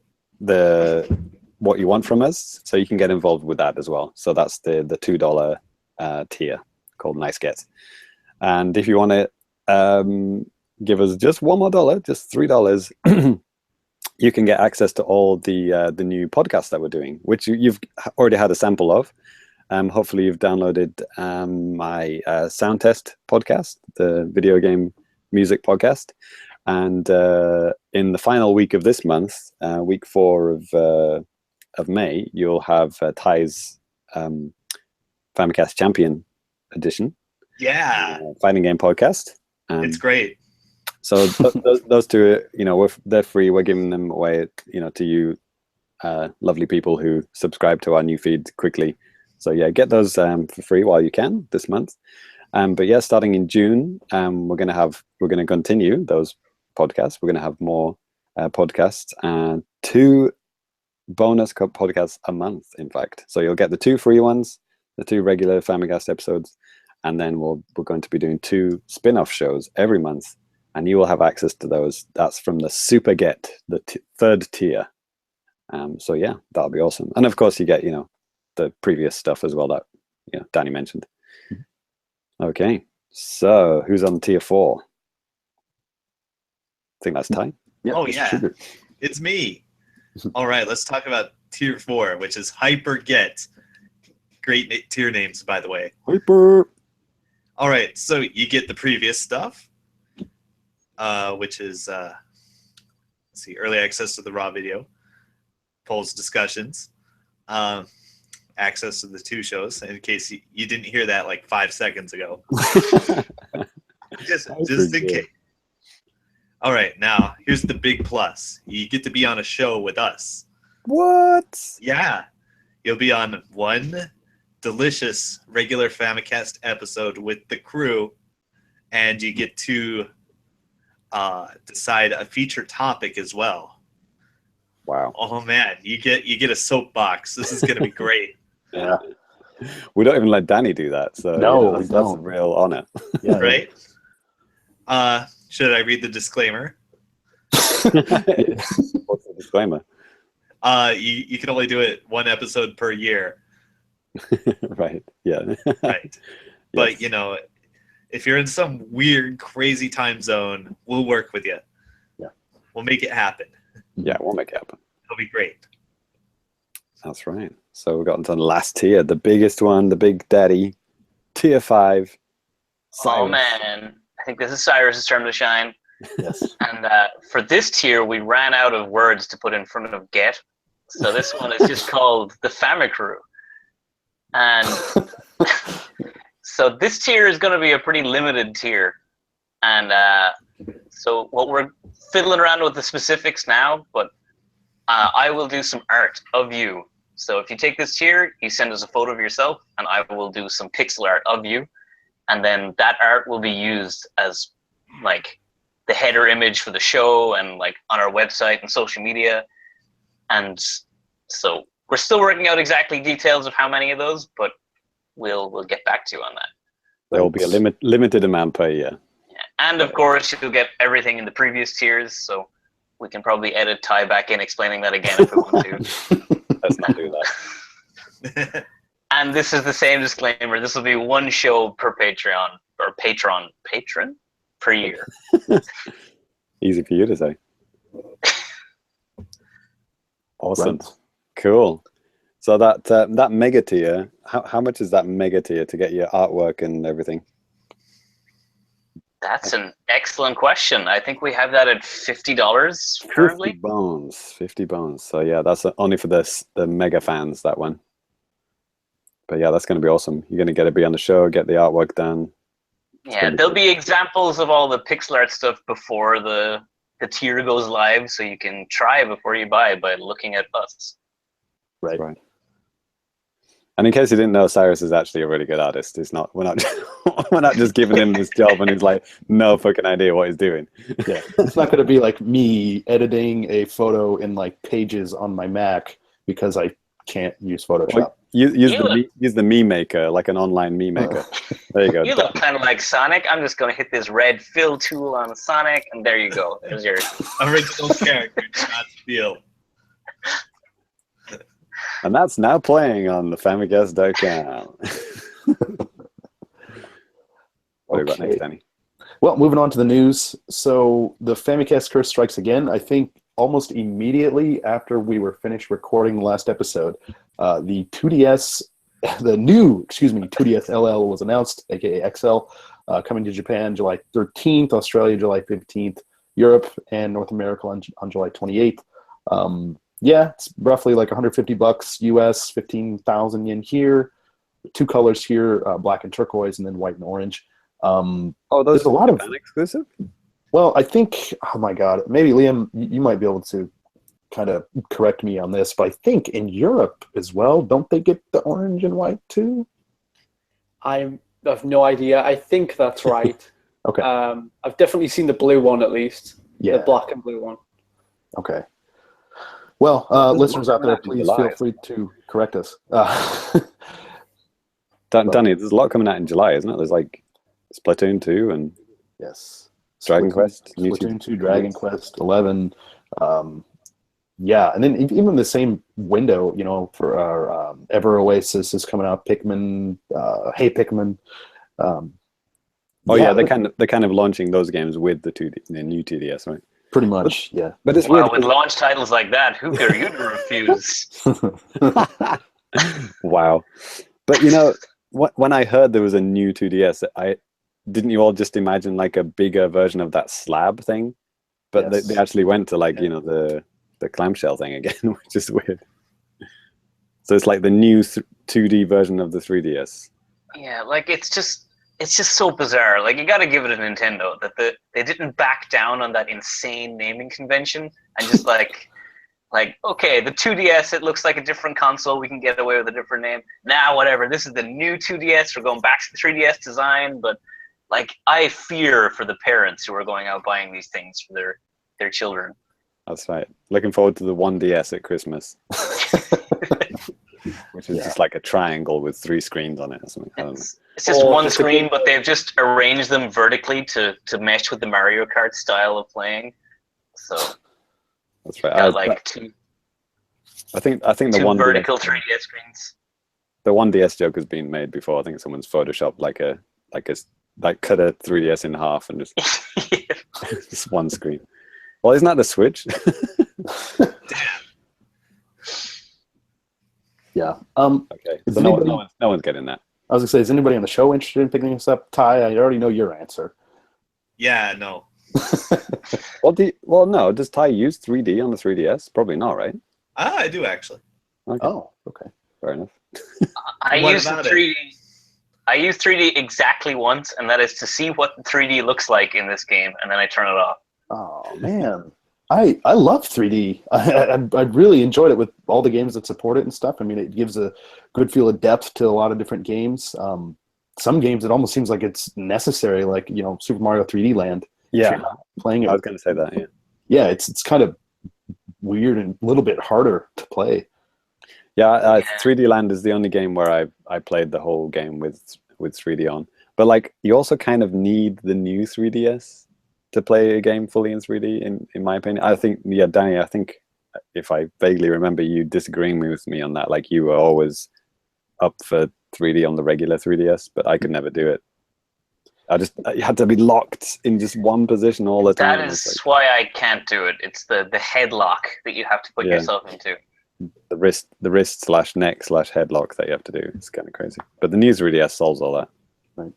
from us, so you can get involved with that as well. So that's the $2 tier called Nice Gets. And if you want to give us just one more dollar, just $3, you can get access to all the new podcasts that we're doing, which you've already had a sample of. Hopefully you've downloaded my Sound Test podcast, the video game music podcast. And in the final week of this month, week 4 of May, you'll have Ty's Famicast Champion Edition. Yeah. Fighting game podcast. It's great. So those two, they're free. We're giving them away, to you lovely people who subscribe to our new feed quickly. So yeah, get those for free while you can this month. But yeah, starting in June, we're going to continue those podcasts. We're going to have more podcasts and 2 bonus podcasts a month, in fact. So you'll get the 2 free ones, the 2 regular Famicast episodes, and then we're going to be doing 2 spin-off shows every month, and you will have access to those. That's from the Super Get, the 3rd tier. So yeah, that'll be awesome. And of course, you get the previous stuff as well that Danny mentioned. Okay, so who's on tier 4? I think that's Ty. Yeah, oh yeah, it's me. All right, let's talk about tier 4, which is Hyper Get. Great tier names, by the way. Hyper. All right, so you get the previous stuff, which is let's see, early access to the raw video, polls, discussions, access to the 2 shows. In case you didn't hear that like 5 seconds ago, just in case. All right, now here's the big plus. You get to be on a show with us. What? Yeah, you'll be on one delicious regular Famicast episode with the crew, and you get to decide a feature topic as well. Wow! Oh man, you get a soapbox. This is gonna be great. Yeah, we don't even let Danny do that. So no, that's a real honor. Yeah, right? Should I read the disclaimer? What's the disclaimer? You can only do it 1 episode per year. Right. Yeah. Right. But if you're in some weird, crazy time zone, we'll work with you. Yeah. We'll make it happen. Yeah, we'll make it happen. It'll be great. That's right. So we've gotten to the last tier, the biggest one, the big daddy, tier 5. Oh Cyrus. man, I think this is Cyrus's turn to shine. Yes. And for this tier, we ran out of words to put in front of get. So this one is just called the Famicrew. And so this tier is going to be a pretty limited tier. And so what we're fiddling around with the specifics now, but I will do some art of you. So if you take this tier, you send us a photo of yourself, and I will do some pixel art of you. And then that art will be used as like the header image for the show and like on our website and social media. And so we're still working out exactly details of how many of those, but we'll get back to you on that. There will be a limited amount per year. Yeah. And of course, you'll get everything in the previous tiers, so we can probably edit Ty back in explaining that again if we want to. Let's not do that. And this is the same disclaimer. This will be 1 show per Patreon or patron per year. Easy for you to say. Awesome. Right. Cool. So that mega tier, how much is that mega tier to get your artwork and everything? That's an excellent question. I think we have that at $50 currently. 50 bones. So yeah, that's only for the mega fans, that one. But yeah, that's going to be awesome. You're going to be on the show, get the artwork done. Yeah, there'll be examples of all the pixel art stuff before the tier goes live, so you can try before you buy by looking at us. Right. And in case you didn't know, Cyrus is actually a really good artist. We're not just giving him this job and he's like no fucking idea what he's doing. Yeah, it's not going to be like me editing a photo in like Pages on my Mac because I can't use Photoshop. Use the meme maker, like an online meme maker. There you go. You look kind of like Sonic. I'm just going to hit this red fill tool on Sonic, and there you go. There's your original character, not Field. And that's now playing on the Famicast.com. What about next, Danny? Well, moving on to the news. So the Famicast curse strikes again. I think almost immediately after we were finished recording the last episode, the 2DS, the new 2DS LL was announced, aka XL, coming to Japan July 13th, Australia July 15th, Europe and North America on July 28th. Yeah, it's roughly like $150 US, 15,000 yen here. 2 colors here, black and turquoise, and then white and orange. There's a lot of exclusive. Well, I think, oh my God, maybe Liam, you might be able to kind of correct me on this, but I think in Europe as well, don't they get the orange and white too? I have no idea. I think that's right. Okay. I've definitely seen the blue one at least. Yeah. The black and blue one. Okay. Well, listeners out there, please feel free to correct us. Danny, there's a lot coming out in July, isn't it? There's like Splatoon 2 and yes, Dragon Quest, Splatoon 2, Dragon Quest 11. Yeah, and then even the same window, you know, for our Ever Oasis is coming out. Pikmin, Hey Pikmin. They're kind of launching those games with the new 2DS, right? Pretty much, yeah. But it's weird with launch titles like that, who are you to refuse? Wow. But you know, when I heard there was a new 2DS, didn't you all just imagine like a bigger version of that slab thing? But yes. they actually went to like, you know, the clamshell thing again, which is weird. So it's like the new 2D version of the 3DS. Yeah, like it's just so bizarre. Like you got to give it a Nintendo that they didn't back down on that insane naming convention and just like okay, the 2DS, it looks like a different console. We can get away with a different name. Nah, whatever. This is the new 2DS. We're going back to the 3DS design, but like I fear for the parents who are going out buying these things for their children. That's right. Looking forward to the 1DS at Christmas. Which is just like a triangle with 3 screens on it or something. It's just one screen, but they've just arranged them vertically to mesh with the Mario Kart style of playing. So that's right. I think the two one vertical 3DS screens. The 1DS joke has been made before. I think someone's photoshopped like cut a 3DS in half and just just one screen. Well, isn't that the Switch? Yeah. Okay. So no one's getting that. I was gonna say, is anybody on the show interested in picking this up? Ty, I already know your answer. Yeah, no. No. Does Ty use 3D on the 3DS? Probably not, right? I do actually. Okay. Oh, okay. Fair enough. I use 3D. I use 3D exactly once, and that is to see what 3D looks like in this game, and then I turn it off. Oh man, I love 3D. I really enjoyed it with all the games that support it and stuff. I mean, it gives a good feel of depth to a lot of different games. Some games it almost seems like it's necessary, like Super Mario 3D Land. Yeah, playing it. I was going to say that. Yeah. Yeah, it's kind of weird and a little bit harder to play. Yeah, 3D Land is the only game where I played the whole game with 3D on. But like, you also kind of need the new 3DS to play a game fully in 3D, in my opinion. I think, Danny, I think if I vaguely remember you disagreeing with me on that, like you were always up for 3D on the regular 3DS, but I could never do it. You had to be locked in just one position all the time. That is why I can't do it. It's the headlock that you have to put yourself into. The wrist / neck / headlock that you have to do. It's kind of crazy. But the new 3DS solves all that. Right.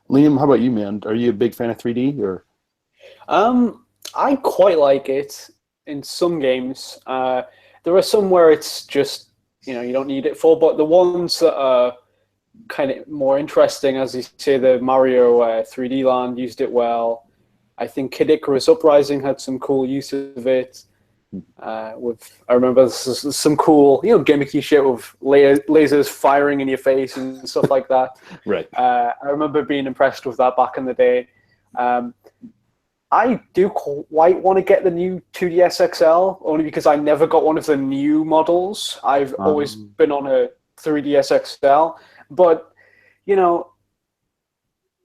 Liam, how about you, man? Are you a big fan of 3D or? I quite like it in some games. There are some where it's just you don't need it for, but the ones that are kind of more interesting, as you say, the Mario 3D Land used it well. I think Kid Icarus Uprising had some cool use of it. I remember some cool, gimmicky shit with lasers firing in your face and stuff like that. Right. I remember being impressed with that back in the day. I do quite want to get the new 2DS XL, only because I never got one of the new models. I've always been on a 3DS XL, but you know,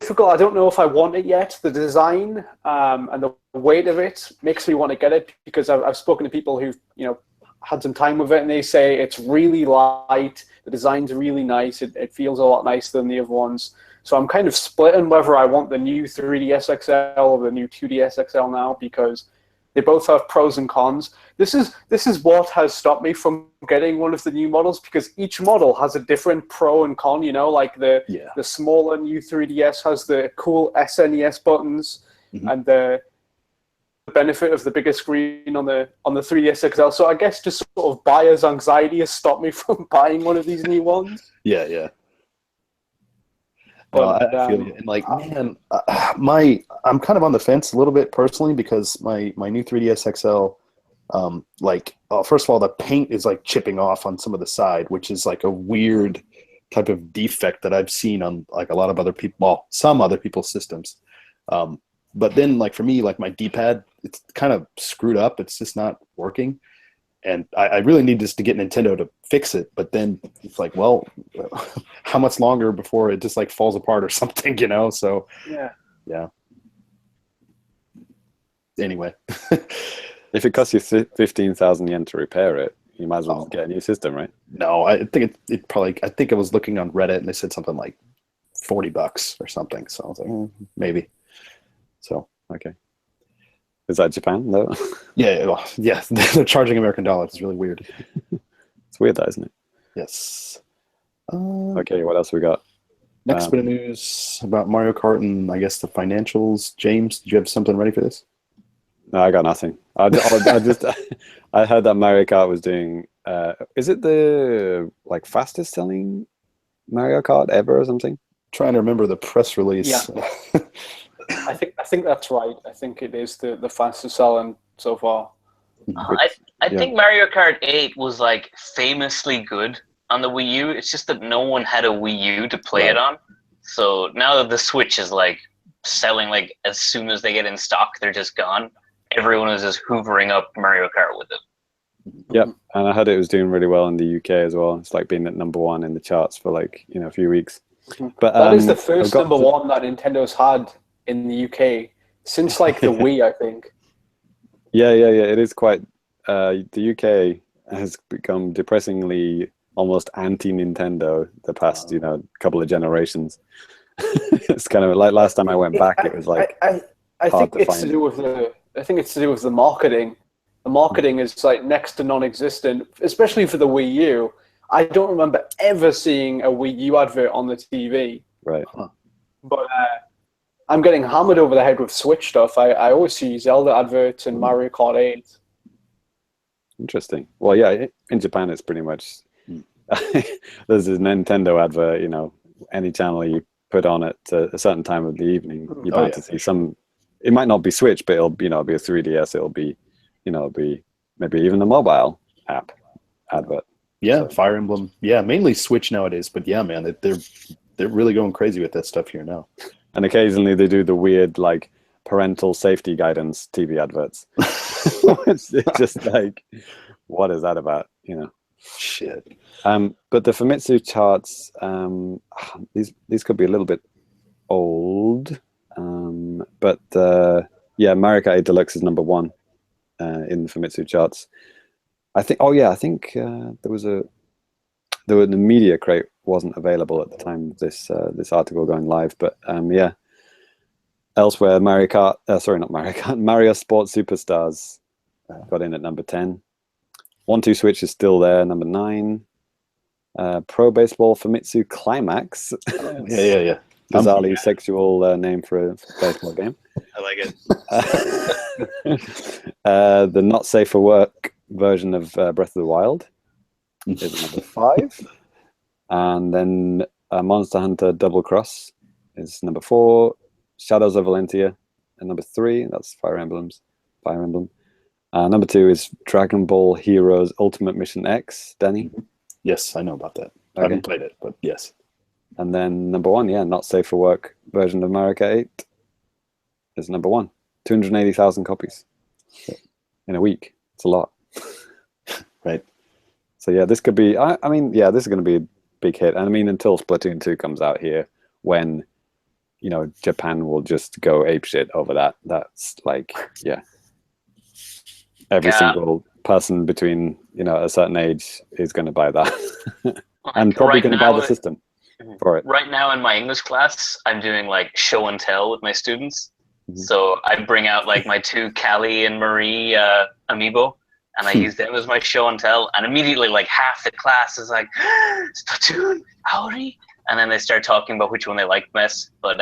difficult. I don't know if I want it yet. The design and the weight of it makes me want to get it, because I've spoken to people who've had some time with it, and they say it's really light. The design's really nice. It feels a lot nicer than the other ones. So I'm kind of splitting whether I want the new 3DS XL or the new 2DS XL now, because they both have pros and cons. This is what has stopped me from getting one of the new models, because each model has a different pro and con. Like the smaller new 3DS has the cool SNES buttons, and the benefit of the bigger screen on the 3DS XL. So I guess just sort of buyer's anxiety has stopped me from buying one of these new ones. Yeah. But, I feel you. And like, man, I'm kind of on the fence a little bit personally, because my new 3DS XL, first of all, the paint is like chipping off on some of the side, which is like a weird type of defect that I've seen on like a lot of other people, well, some other people's systems. But then like for me, like my D-pad, it's kind of screwed up. It's just not working. And I really need just to get Nintendo to fix it. But then it's like, well, how much longer before it just like falls apart or something, So yeah. Anyway, if it costs you 15,000 yen to repair it, you might as well get a new system, right? No, I think it probably. I think I was looking on Reddit and they said something like $40 or something. So I was like, maybe. So okay. Is that Japan, though? Yeah. They're charging American dollars. It's really weird. It's weird, though, isn't it? Yes. Okay, what else we got? Next bit of news about Mario Kart and I guess the financials. James, did you have something ready for this? No, I got nothing. I heard that Mario Kart was doing. Is it the fastest selling Mario Kart ever or something? Trying to remember the press release. Yeah. I think that's right. I think it is the fastest selling so far. I think Mario Kart 8 was like famously good on the Wii U. It's just that no one had a Wii U to play it on. So now that the Switch is like selling, like as soon as they get in stock, they're just gone. Everyone is just hoovering up Mario Kart with it. Yep, and I heard it was doing really well in the UK as well. It's like being at #1 in the charts for a few weeks. But that is the first #1 that Nintendo's had in the UK since like the Wii, I think. Yeah. It is quite. The UK has become depressingly almost anti-Nintendo the past couple of generations. It's kind of like last time I went back, it was like I think it's to do with the marketing. The marketing is like next to non-existent, especially for the Wii U. I don't remember ever seeing a Wii U advert on the TV. Right. But I'm getting hammered over the head with Switch stuff. I always see Zelda adverts and Mario Kart 8. Interesting. Well, yeah, in Japan it's pretty much there's a Nintendo advert. Any channel you put on at a certain time of the evening, you're bound to see some. It might not be Switch, but it'll be a 3DS. It'll be maybe even a mobile app advert. Yeah, so. Fire Emblem. Yeah, mainly Switch nowadays. But yeah, man, they're really going crazy with that stuff here now. And occasionally they do the weird parental safety guidance TV adverts. It's just like, what is that about? Shit. But the Famitsu charts, these could be a little bit old. But Mario Kart 8 Deluxe is #1 in the Famitsu charts. I think. The media crate wasn't available at the time of this article going live, but elsewhere, Mario Sports Superstars got in at #10. 1-2 Switch is still there, #9. Pro Baseball Famitsu Climax. Yeah. Bizarrely sexual name for a baseball game. I like it. The Not Safe for Work version of Breath of the Wild is #5. And then Monster Hunter Double Cross is #4. Shadows of Valentia and #3. That's Fire Emblem. #2 is Dragon Ball Heroes Ultimate Mission X. Danny? Yes, I know about that. Okay. I haven't played it, but yes. And then #1, Not Safe for Work version of Mario Kart 8 is #1. 280,000 copies in a week. It's a lot. Right. So yeah, this could be. I mean, yeah, this is going to be a big hit. And I mean, until Splatoon 2 comes out here, when Japan will just go apeshit over that. That's like, yeah, every single person between a certain age is going to buy that, and probably going to buy the system for it. Right now in my English class, I'm doing like show and tell with my students. So I bring out like my 2 Callie and Marie amiibo, and I use them as my show and tell, and immediately like half the class is like, Splatoon, Auri, and then they start talking about which one they like best. But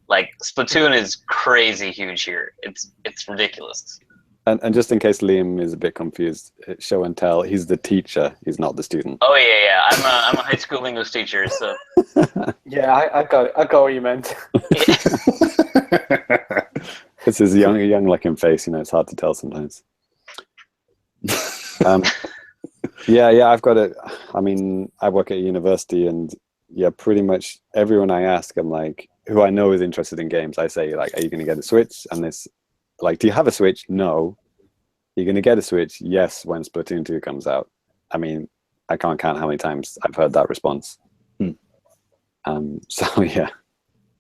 like Splatoon is crazy huge here. It's ridiculous. And just in case Liam is a bit confused, show and tell, he's the teacher, he's not the student. Oh yeah. I'm a high school English teacher, so Yeah, I got it. I got what you meant. It's his young looking face, it's hard to tell sometimes. Yeah, I've got it. I mean, I work at a university, and yeah, pretty much everyone I ask, I'm like, who I know is interested in games, I say, like, are you going to get a Switch? And this, like, do you have a Switch? No. You're going to get a Switch? Yes, when Splatoon 2 comes out. I mean, I can't count how many times I've heard that response. So yeah,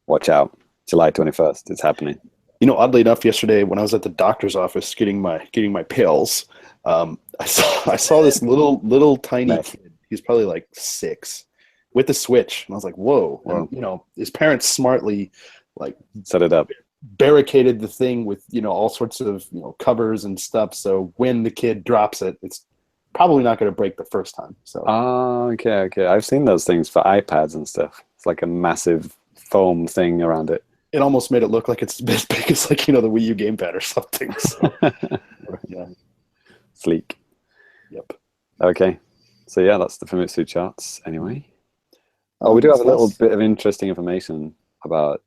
watch out. July 21st, it's happening. Oddly enough, yesterday when I was at the doctor's office getting my pills, I saw this little tiny kid. He's probably like 6 with the Switch, and I was like, "Whoa!" And, his parents smartly like set it up, barricaded the thing with all sorts of covers and stuff. So when the kid drops it, it's probably not going to break the first time. So okay. I've seen those things for iPads and stuff. It's like a massive foam thing around it. It almost made it look like it's as big as like the Wii U gamepad or something. So, yeah, sleek. Yep. Okay, so yeah, that's the Famitsu charts anyway. Oh, we do have a little bit of interesting information about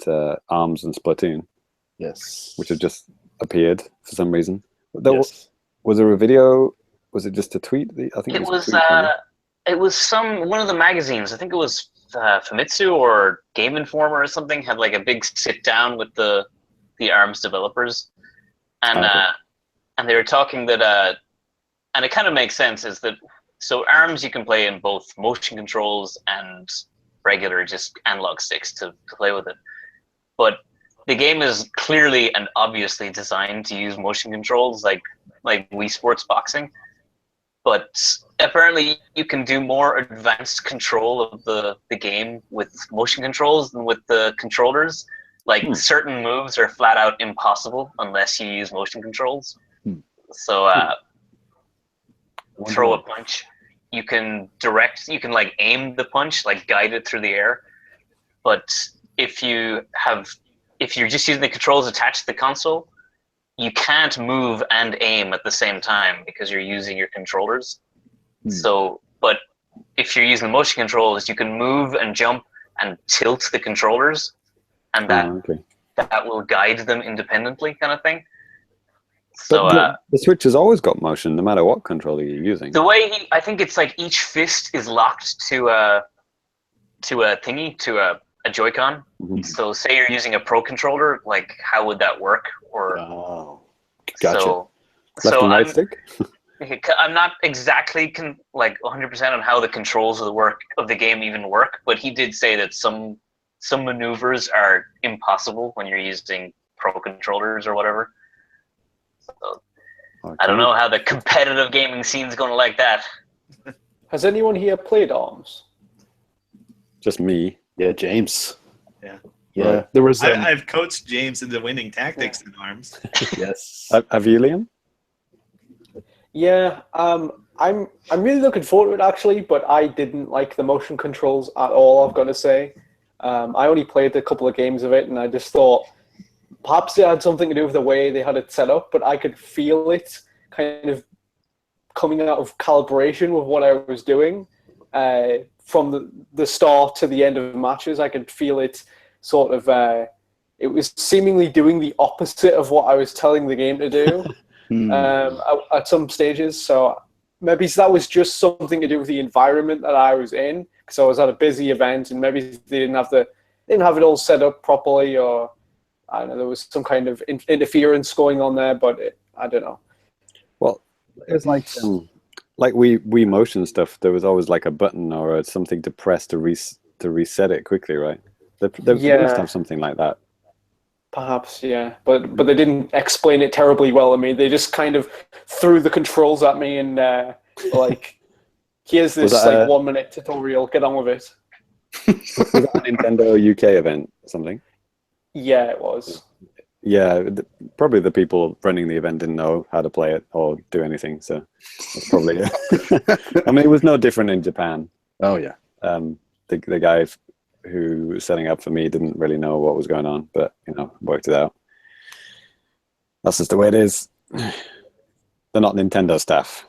ARMS and Splatoon. Yes. Which have just appeared for some reason. Yes. Was there a video? Was it just a tweet? I think it was one of the magazines. I think it was Famitsu or Game Informer or something had like a big sit down with the ARMS developers, and and they were talking that and it kind of makes sense, is that so ARMS you can play in both motion controls and regular just analog sticks to play with it, but the game is clearly and obviously designed to use motion controls like Wii Sports Boxing. But apparently you can do more advanced control of the game with motion controls than with the controllers. Like certain moves are flat out impossible unless you use motion controls. So throw a punch. You can like aim the punch, like guide it through the air. But if you're just using the controls attached to the console, you can't move and aim at the same time because you're using your controllers. So, but if you're using the motion controls, you can move and jump and tilt the controllers, and that will guide them independently, kind of thing. So the Switch has always got motion, no matter what controller you're using. The way I think it's like each fist is locked to a Joy-Con. So say you're using a Pro controller, like how would that work? Or gotcha. Left and right stick? I'm not exactly 100% on how the controls of the game even work, but he did say that some maneuvers are impossible when you're using Pro controllers or whatever. So, I don't know how the competitive gaming scene is going to like that. Has anyone here played ARMS? Just me. Yeah, James. Yeah. Yeah, there was. I've coached James into winning tactics in ARMS. Yes. Have you, Liam? Yeah, I'm really looking forward to it actually, but I didn't like the motion controls at all, I've got to say. I only played a couple of games of it, and I just thought perhaps it had something to do with the way they had it set up, but I could feel it kind of coming out of calibration with what I was doing. From the start to the end of matches, I could feel it sort of, it was seemingly doing the opposite of what I was telling the game to do at some stages. So maybe that was just something to do with the environment that I was in, because I was at a busy event and maybe they didn't have it all set up properly, or I don't know, there was some kind of interference going on there, but I don't know. Well, it's like we motion stuff. There was always like a button or something to press to reset it quickly, right? They must have something like that. Perhaps, yeah, but they didn't explain it terribly well. I mean, they just kind of threw the controls at me and like, here's this 1 minute tutorial. Get on with it. Was that a Nintendo UK event or something? Yeah, it was. Yeah, probably the people running the event didn't know how to play it or do anything, so that's probably it. I mean, it was no different in Japan. Oh yeah. The guy who was setting up for me didn't really know what was going on, but worked it out. That's just the way it is. They're not Nintendo staff.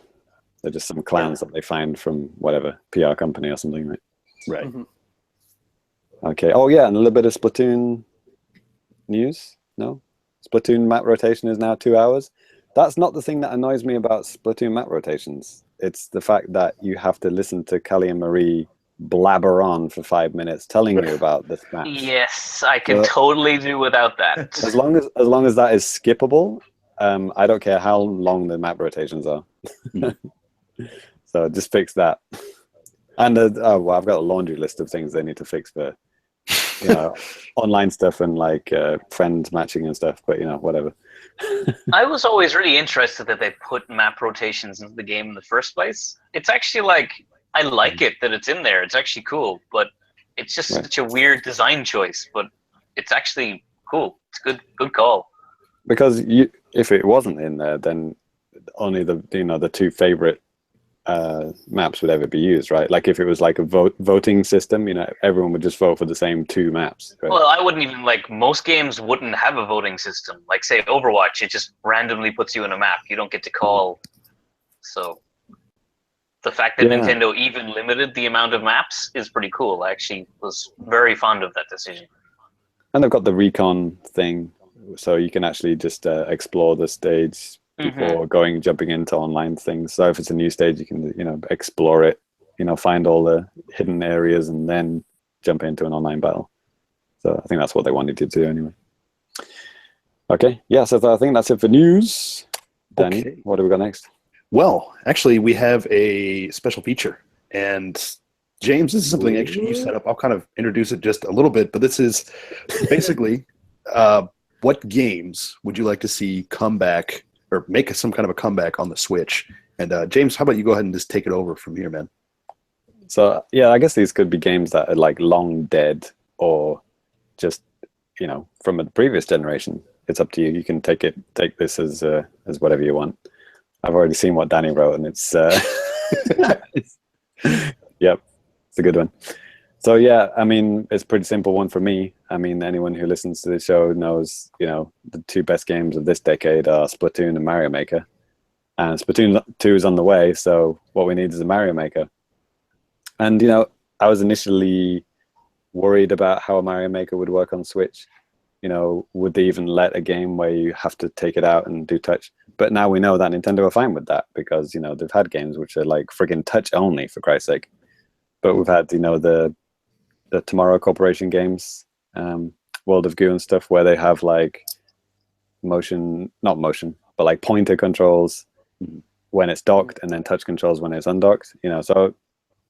They're just some clowns that they find from whatever PR company or something, right? Right. Mm-hmm. Okay. Oh yeah, and a little bit of Splatoon news. No, Splatoon map rotation is now 2 hours. That's not the thing that annoys me about Splatoon map rotations. It's the fact that you have to listen to Callie and Marie blabber on for 5 minutes telling you about this map. Yes, I can totally do without that. As long as that is skippable, I don't care how long the map rotations are. So just fix that. And well, I've got a laundry list of things they need to fix for online stuff and like friend matching and stuff. But whatever. I was always really interested that they put map rotations into the game in the first place. It's actually like, I like it that it's in there. It's actually cool, but it's just such a weird design choice. But it's actually cool. It's good call. Because if it wasn't in there, then only the two favorite maps would ever be used, right? Like if it was like a voting system, everyone would just vote for the same two maps. Right? Well, I wouldn't even most games wouldn't have a voting system. Like say Overwatch, it just randomly puts you in a map. You don't get to call. So the fact that Nintendo even limited the amount of maps is pretty cool. I actually was very fond of that decision. And they've got the recon thing, so you can actually just explore the stage before jumping into online things. So if it's a new stage, you can explore it, find all the hidden areas and then jump into an online battle. So I think that's what they wanted to do anyway. Okay, yeah, so I think that's it for news. Danny, what do we got next? Well, actually, we have a special feature. And James, this is something actually you set up. I'll kind of introduce it just a little bit, but this is basically what games would you like to see come back or make some kind of a comeback on the Switch? And James, how about you go ahead and just take it over from here, man? So, yeah, I guess these could be games that are like long dead or just, from a previous generation. It's up to you. You can take this as whatever you want. I've already seen what Danny wrote, and it's yep, it's a good one. So yeah, I mean, it's a pretty simple one for me. I mean, anyone who listens to the show knows, the two best games of this decade are Splatoon and Mario Maker, and Splatoon 2 is on the way. So what we need is a Mario Maker. And I was initially worried about how a Mario Maker would work on Switch. Would they even let a game where you have to take it out and do touch? But now we know that Nintendo are fine with that because, they've had games which are like friggin' touch only, for Christ's sake. But we've had, the Tomorrow Corporation games, World of Goo and stuff, where they have like not motion, but like pointer controls when it's docked and then touch controls when it's undocked. So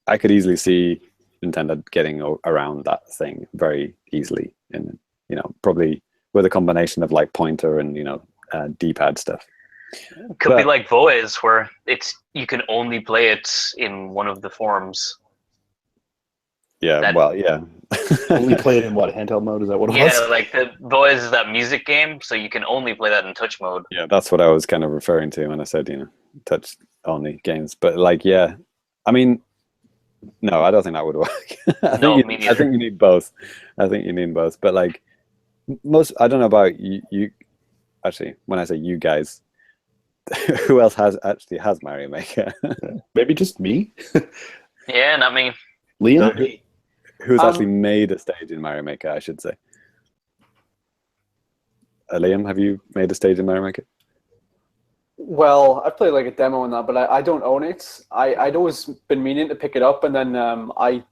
I could easily see Nintendo getting around that thing very easily, and probably with a combination of like pointer and D-pad stuff. Could be like Voice, where you can only play it in one of the forms. Yeah, yeah. Only play it in what, handheld mode? Is that what it was? Yeah, like the Voice is that music game, so you can only play that in touch mode. Yeah, that's what I was kind of referring to when I said touch only games. But like, yeah, I mean, no, I don't think that would work. I think you need both. But like I don't know about you. Actually, when I say you guys, who else has Mario Maker? Maybe just me. Yeah, not me. Liam, who's actually made a stage in Mario Maker, I should say. Liam, have you made a stage in Mario Maker? Well, I've played like a demo on that, but I don't own it. I'd always been meaning to pick it up, and then I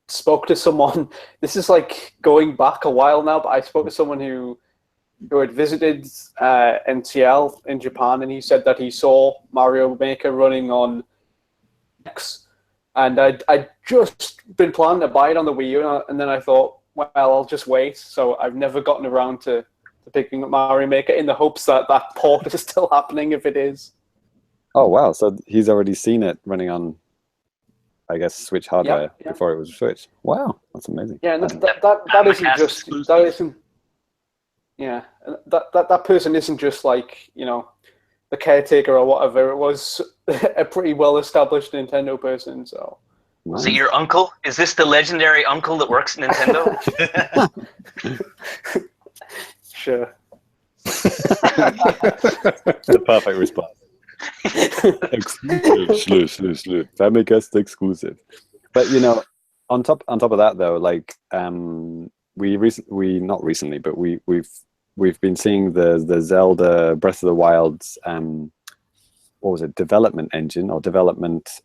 spoke to someone. This is like going back a while now, but I spoke to someone who who had visited NTL in Japan, and he said that he saw Mario Maker running on X, and I'd just been planning to buy it on the Wii U, and then I thought, well, I'll just wait. So I've never gotten around to picking up Mario Maker in the hopes that that port is still happening if it is. Oh wow! So he's already seen it running on, I guess, Switch hardware before it was Switch. Wow, that's amazing. Yeah, and that isn't just that isn't. Yeah, that person isn't just like, you know, the caretaker or whatever. It was a pretty well established Nintendo person. So. Nice. Is it your uncle? Is this the legendary uncle that works at Nintendo? Sure. The perfect response. Exclusive. Famicast exclusive. But you know, on top of that though, like we've been seeing the Zelda Breath of the Wild's what was it, development engine or development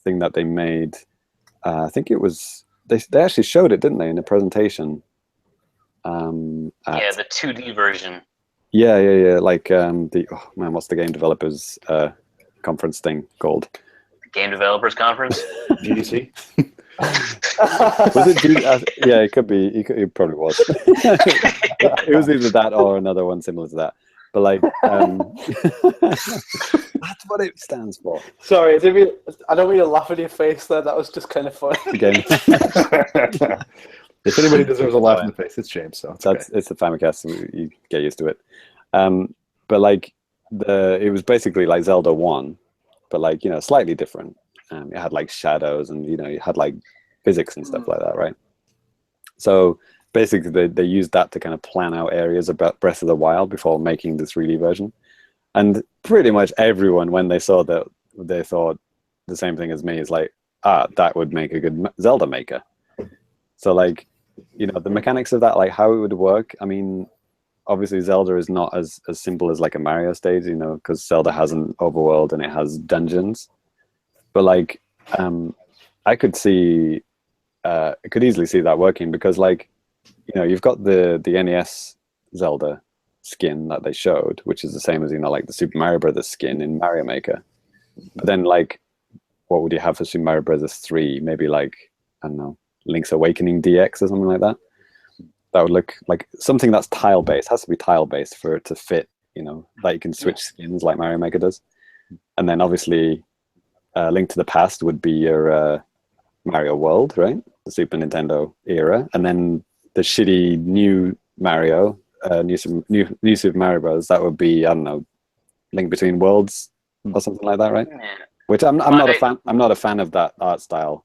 thing that they made. I think it was they actually showed it, didn't they, in a presentation? Yeah, the 2D version. Yeah. Like what's the game developers conference thing called? The Game Developers Conference. GDC. Was it? Yeah, it could be. It probably was. It was either that or another one similar to that. But like, that's what it stands for. Sorry, I don't mean to laugh at your face there. That was just kind of funny. Again. If anybody deserves a laugh in the face, it's James. So it's the Famicast. So you get used to it. But like it was basically like Zelda 1, but like, you know, slightly different. It had like shadows, and you know, you had like physics and stuff like that, right? So basically, they used that to kind of plan out areas about Breath of the Wild before making the 3D version. And pretty much everyone, when they saw that, they thought the same thing as me. Is like, that would make a good Zelda maker. So like, you know, the mechanics of that, like how it would work. I mean, obviously Zelda is not as simple as like a Mario stage, you know, because Zelda has an overworld and it has dungeons. But like, I could see, I could easily see that working, because like, you know, you've got the NES Zelda skin that they showed, which is the same as, you know, like the Super Mario Brothers skin in Mario Maker. But then like, what would you have for Super Mario Brothers 3? Maybe like, I don't know, Link's Awakening DX or something like that. That would look like something that's tile-based. It has to be tile-based for it to fit, you know, that you can switch skins like Mario Maker does. And then obviously, Link to the Past would be your Mario World, right? The Super Nintendo era. And then the shitty new Mario, new Super Mario Bros. That would be, I don't know, Link Between Worlds or something like that, right? Yeah. Which I'm not a fan. I'm not a fan of that art style.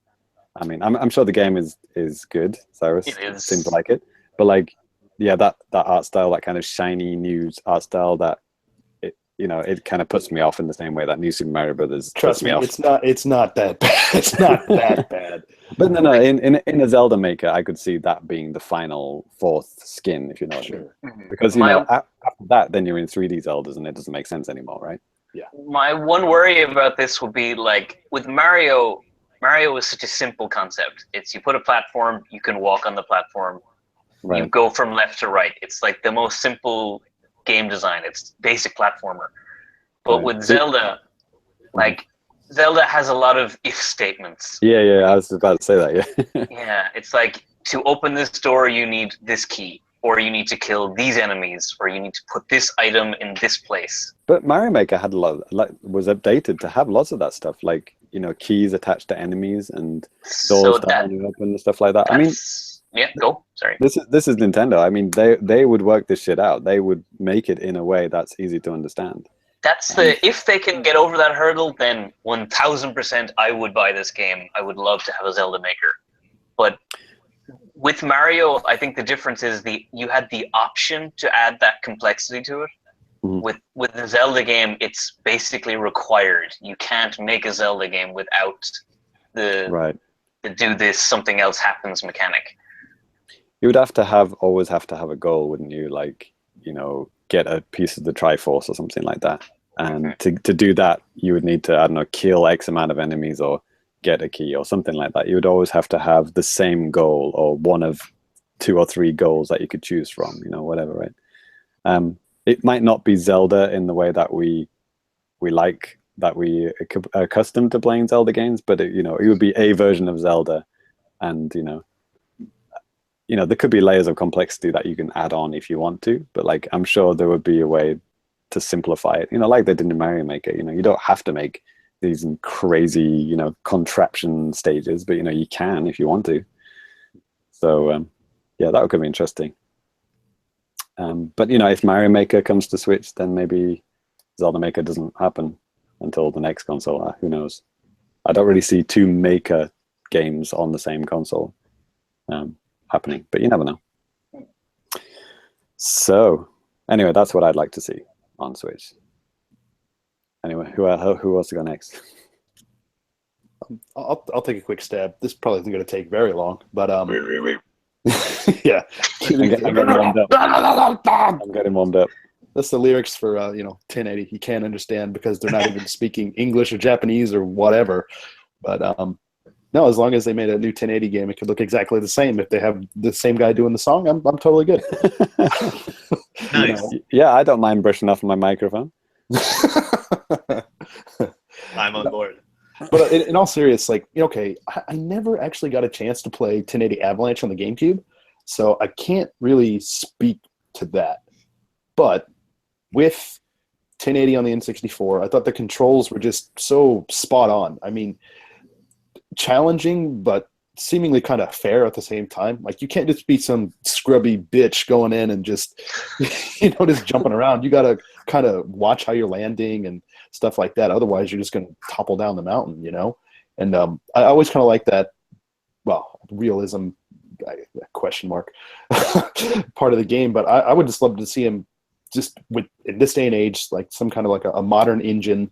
I mean, I'm sure the game is good. Cyrus seems to like it, but like, yeah, that art style, that kind of shiny new art style, that it, you know, it kind of puts me off in the same way that New Super Mario Brothers puts me off. It's not that bad. It's not that bad. But no, in a Zelda Maker, I could see that being the final fourth skin, if you know what I mean. Because, you know, after that, then you're in 3D Zeldas, and it doesn't make sense anymore, right? Yeah. My one worry about this would be, like, with Mario is such a simple concept. It's, you put a platform, you can walk on the platform, right. You go from left to right. It's like the most simple game design. It's basic platformer. But with Zelda, like, Zelda has a lot of if statements. Yeah, I was about to say that, yeah. Yeah, it's like, to open this door, you need this key, or you need to kill these enemies, or you need to put this item in this place. But Mario Maker had a lot, like, was updated to have lots of that stuff, like, you know, keys attached to enemies and doors that open and stuff like that. I mean, yeah, go. Sorry. This is Nintendo. I mean, they would work this shit out. They would make it in a way that's easy to understand. That's if they can get over that hurdle, then 1000% I would buy this game. I would love to have a Zelda Maker. But with Mario, I think the difference is you had the option to add that complexity to it. Mm-hmm. With the Zelda game, it's basically required. You can't make a Zelda game without the do this, something else happens mechanic. You would always have to have a goal, wouldn't you? Like, you know, get a piece of the Triforce or something like that. And to do that, you would need to, I don't know, kill X amount of enemies or get a key or something like that. You would always have to have the same goal, or one of 2 or 3 goals that you could choose from, you know, whatever, right? It might not be Zelda in the way that we are accustomed to playing Zelda games, but it would be a version of Zelda, and there could be layers of complexity that you can add on if you want to, but like I'm sure there would be a way to simplify it, like they did in Mario Maker. You don't have to make these crazy contraption stages, but you can if you want to. So yeah, that could be interesting. But if Mario Maker comes to Switch, then maybe Zelda Maker doesn't happen until the next console. Who knows? I don't really see two Maker games on the same console happening, but you never know. So anyway, that's what I'd like to see on Switch. Anyway, who wants to go next? I'll take a quick stab. This probably isn't going to take very long, but yeah. I'm getting warmed up. That's the lyrics for 1080. You can't understand because they're not even speaking English or Japanese or whatever. But no, as long as they made a new 1080 game, it could look exactly the same. If they have the same guy doing the song, I'm totally good. Nice. Yeah, I don't mind brushing off my microphone. I'm on board. But in all seriousness, I never actually got a chance to play 1080 Avalanche on the GameCube, so I can't really speak to that. But with 1080 on the N64, I thought the controls were just so spot on. I mean, challenging, but seemingly kind of fair at the same time. Like, you can't just be some scrubby bitch going in and just, just jumping around. You got to kind of watch how you're landing and stuff like that. Otherwise, you're just going to topple down the mountain, And I always kind of like that, realism, question mark, part of the game. But I would just love to see him just in this day and age, like some kind of like a modern engine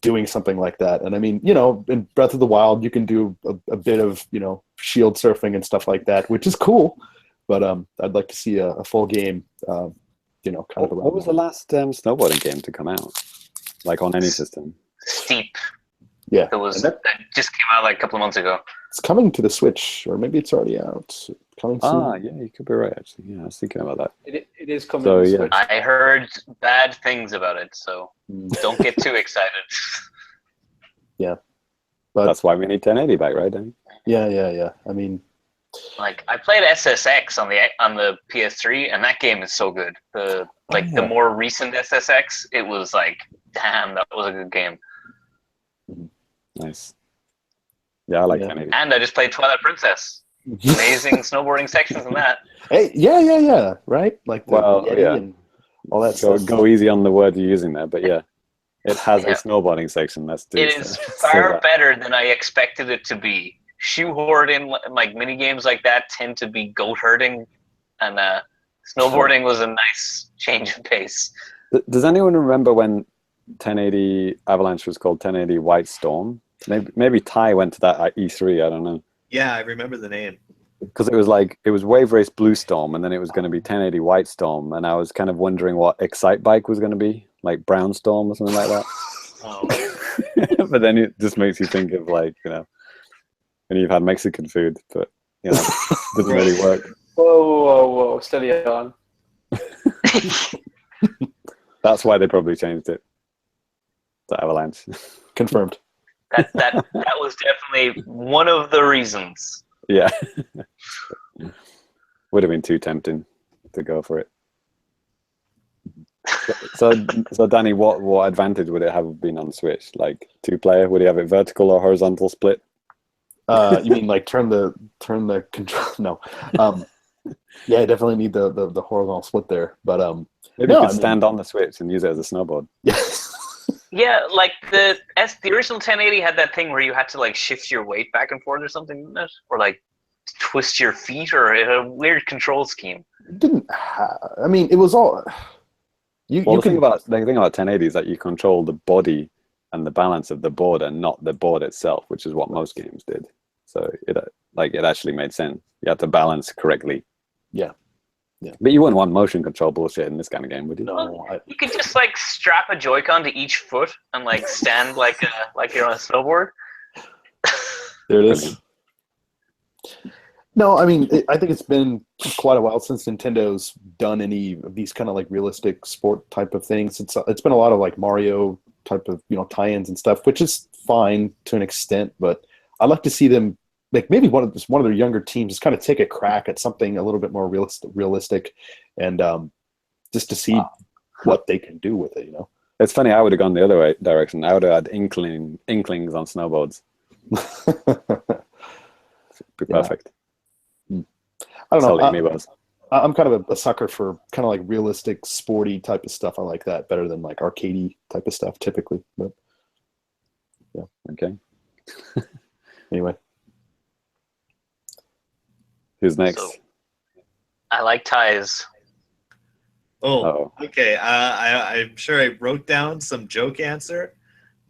doing something like that. And I mean, in Breath of the Wild, you can do a bit of, shield surfing and stuff like that, which is cool. But I'd like to see a full game, kind of around. What was the last snowboarding game to come out? Like on any system? Steep. Yeah. That just came out like a couple of months ago. It's coming to the Switch, or maybe it's already out. Coming soon. Yeah, you could be right, actually. Yeah, I was thinking about that. It is coming So, to the yeah. Switch. I heard bad things about it, so don't get too excited. Yeah. But that's why we need 1080 back, right, Danny? Yeah. I mean, Like, I played SSX on the PS3, and that game is so good. The more recent SSX, it was like, damn, that was a good game. Nice. Yeah, I like 1080. And I just played Twilight Princess. Amazing snowboarding sections in that. Hey, yeah, right? Like the Yeti and all that stuff. Go easy on the word you're using there, but yeah. It has a snowboarding section. It is far better than I expected it to be. Shoehorning, like mini games like that, tend to be goat herding, and snowboarding was a nice change of pace. Does anyone remember when 1080 Avalanche was called 1080 White Storm? Maybe Ty went to that at E3. I don't know. Yeah, I remember the name. Because it was Wave Race Blue Storm, and then it was going to be 1080 White Storm, and I was kind of wondering what Excite Bike was going to be, like Brown Storm or something like that. Oh. But then it just makes you think of and you've had Mexican food, but doesn't really work. Whoa, steady on. That's why they probably changed it to Avalanche. Confirmed. That was definitely one of the reasons. Yeah. Would have been too tempting to go for it. So Danny, what advantage would it have been on Switch? Like 2-player? Would you have it vertical or horizontal split? You mean like turn the control? No. Yeah, I definitely need the horizontal split there. But maybe you could stand on the Switch and use it as a snowboard. Yeah. Yeah, like the original 1080 had that thing where you had to like shift your weight back and forth or something, didn't it? Or like twist your feet, or a weird control scheme. It didn't. I mean, it was all. The thing about 1080 is that you control the body and the balance of the board, and not the board itself, which is what most games did. So it actually made sense. You had to balance correctly. Yeah. But you wouldn't want motion control bullshit in this kind of game, would you? No. You could just like strap a Joy-Con to each foot and like stand like you're on a snowboard. There it is. No, I mean, I think it's been quite a while since Nintendo's done any of these kind of like realistic sport type of things. It's been a lot of like Mario type of tie-ins and stuff, which is fine to an extent. But I'd like to see them like maybe one of their younger teams just kind of take a crack at something a little bit more realistic, and just to see what they can do with it. It's funny. I would have gone the other direction. I would have had inklings on snowboards. Be perfect. I don't know. Amiibos. I'm kind of a sucker for kind of like realistic, sporty type of stuff. I like that better than like arcadey type of stuff typically. But yeah. Okay. Anyway. Who's next? So, I like ties. Oh, okay. I'm sure I wrote down some joke answer,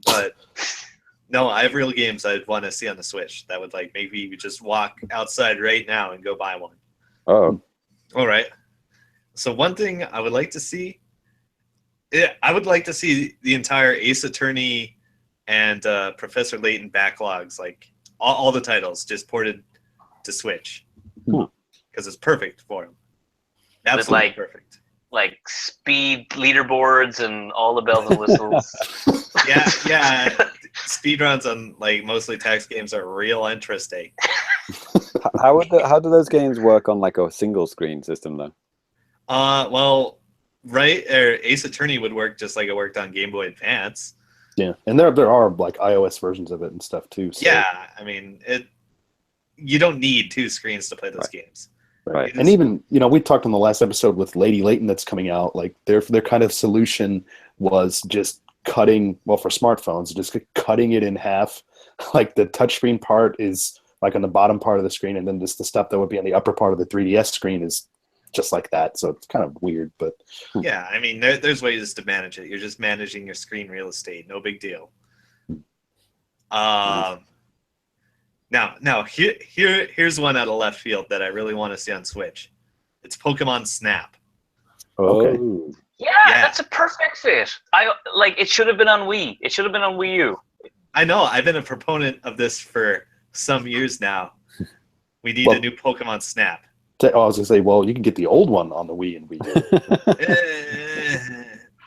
but no, I have real games I'd want to see on the Switch that would like maybe you just walk outside right now and go buy one. Oh. All right. So one thing I would like to see, I would like to see the entire Ace Attorney and Professor Layton backlogs, like all the titles, just ported to Switch because it's perfect for them. Absolutely perfect. Like speed leaderboards and all the bells and whistles. Yeah. Speedruns on like mostly text games are real interesting. How do those games work on like a single screen system though? Well, right, Ace Attorney would work just like it worked on Game Boy Advance. Yeah, and there are like iOS versions of it and stuff too. So. Yeah, I mean you don't need two screens to play those games. Right. And even, we talked on the last episode with Lady Layton that's coming out, like their kind of solution was just cutting, well, for smartphones, just cutting it in half. Like the touchscreen part is like on the bottom part of the screen, and then just the stuff that would be on the upper part of the 3DS screen is just like that. So it's kind of weird, but yeah, I mean, there's ways to manage it. You're just managing your screen real estate. No big deal. Now here's one out of left field that I really want to see on Switch. It's Pokemon Snap. Okay. Yeah, that's a perfect fit. It should have been on Wii. It should have been on Wii U. I know. I've been a proponent of this for some years now. We need a new Pokemon Snap. I was gonna say, well, you can get the old one on the Wii and Wii U.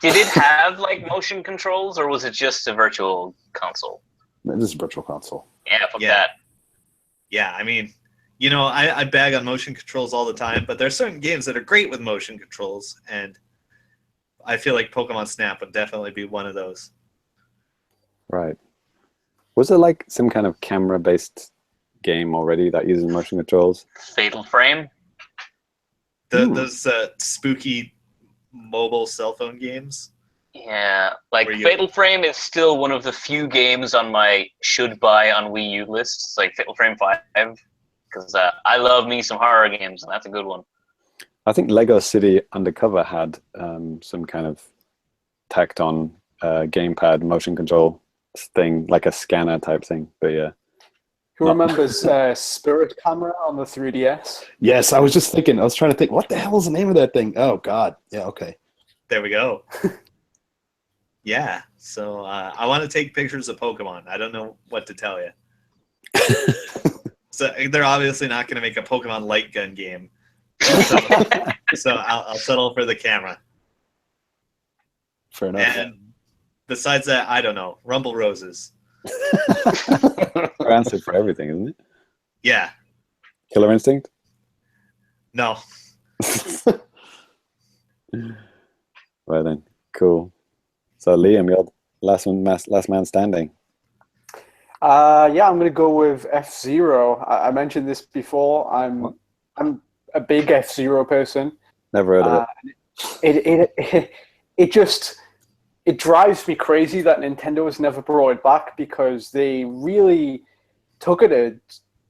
Did it have like motion controls, or was it just a virtual console? This is a virtual console. Yeah, fuck that. Yeah, I mean, I bag on motion controls all the time, but there are certain games that are great with motion controls, and I feel like Pokemon Snap would definitely be one of those. Right. Was there like some kind of camera-based game already that uses motion controls? Fatal Frame? Those spooky mobile cell phone games? Yeah, like Fatal Frame is still one of the few games on my should buy on Wii U lists, like Fatal Frame 5, because I love me some horror games, and that's a good one. I think Lego City Undercover had some kind of tacked on gamepad motion control thing, like a scanner type thing. But yeah. Who remembers Spirit Camera on the 3DS? Yes, I was trying to think, what the hell is the name of that thing? Oh, God. Yeah, okay. There we go. Yeah, so I want to take pictures of Pokemon. I don't know what to tell you. So they're obviously not going to make a Pokemon light gun game. So I'll settle for the camera. Fair enough. And besides that, I don't know. Rumble Roses. Answer for everything, isn't it? Yeah. Killer Instinct? No. Well then, cool. So Liam, you're last man standing. Yeah, I'm going to go with F-Zero. I mentioned this before. I'm a big F-Zero person. Never heard of it. It drives me crazy that Nintendo has never brought it back, because they really took it.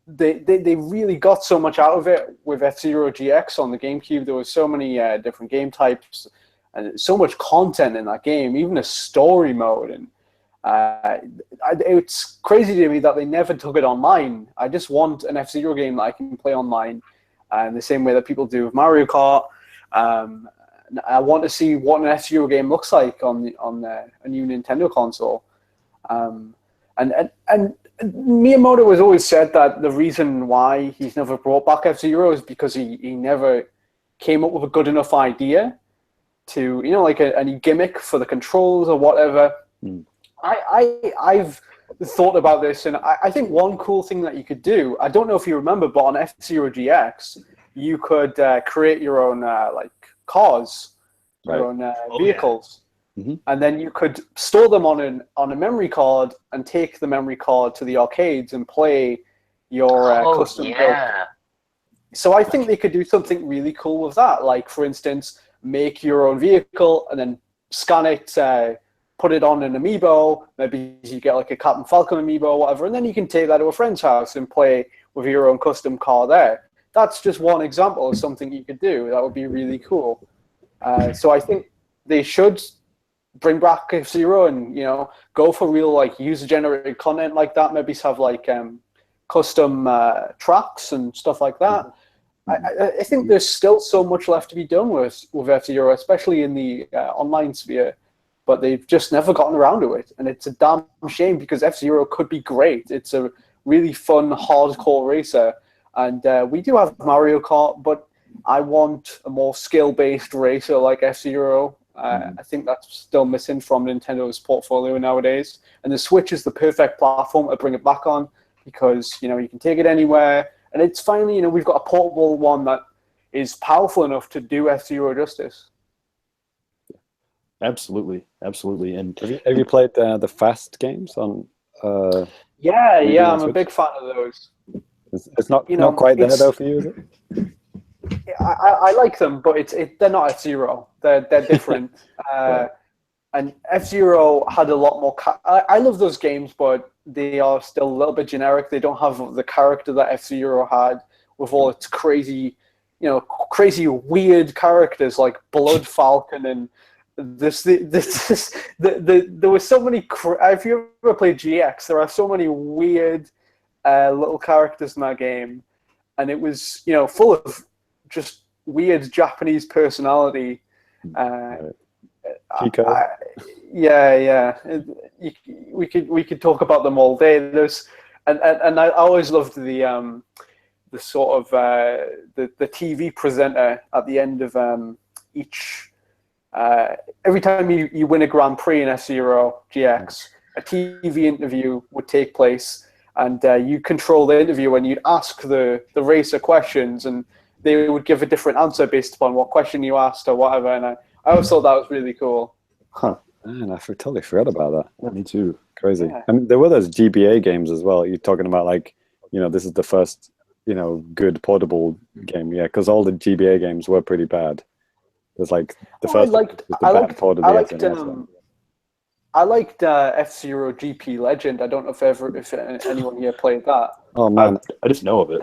They really got so much out of it with F-Zero GX on the GameCube. There was so many different game types and so much content in that game, even a story mode. And it's crazy to me that they never took it online. I just want an F-Zero game that I can play online, in the same way that people do with Mario Kart. I want to see what an F-Zero game looks like on a new Nintendo console. And Miyamoto has always said that the reason why he's never brought back F-Zero is because he never came up with a good enough idea to, like any gimmick for the controls or whatever. I've thought about this, and I think one cool thing that you could do, I don't know if you remember, but on F-Zero GX, you could create your own cars, your own vehicles. Mm-hmm. And then you could store them on a memory card and take the memory card to the arcades and play your custom build. So I think they could do something really cool with that. Like, for instance, make your own vehicle and then scan it, put it on an amiibo. Maybe you get like a Captain Falcon amiibo or whatever, and then you can take that to a friend's house and play with your own custom car there. That's just one example of something you could do. That would be really cool. So I think they should bring back F-Zero and, go for real, like, user-generated content like that. Maybe have, like, custom tracks and stuff like that. I think there's still so much left to be done with F-Zero, especially in the online sphere. But they've just never gotten around to it. And it's a damn shame because F-Zero could be great. It's a really fun, hardcore racer. And we do have Mario Kart, but I want a more skill-based racer like F-Zero. I think that's still missing from Nintendo's portfolio nowadays. And the Switch is the perfect platform to bring it back on because, you can take it anywhere. And it's finally, we've got a portable one that is powerful enough to do F-Zero justice. Absolutely. And have you played the Fast games on? Yeah, I'm a big fan of those. It's not quite there though for you, is it? I like them, but they're not F-Zero. They're different. And F-Zero had a lot more. I love those games, but they are still a little bit generic. They don't have the character that F-Zero had with all its crazy, crazy weird characters like Blood Falcon and this. There were so many. If you ever played GX, there are so many weird little characters in that game, and it was full of just weird Japanese personality. We could talk about them all day. And I always loved the sort of the TV presenter at the end of each. Every time you win a Grand Prix in F-Zero GX, a TV interview would take place, and you control the interview, and you'd ask the racer questions, and they would give a different answer based upon what question you asked or whatever. And I always thought that was really cool. Huh. Man, I totally forgot about that. Yeah, me too. Crazy. Yeah. I mean, there were those GBA games as well. You're talking about like, this is the first, good portable game. Yeah, because all the GBA games were pretty bad. There's like the first. I liked F-Zero GP Legend. I don't know if anyone here played that. Oh man, I just know of it.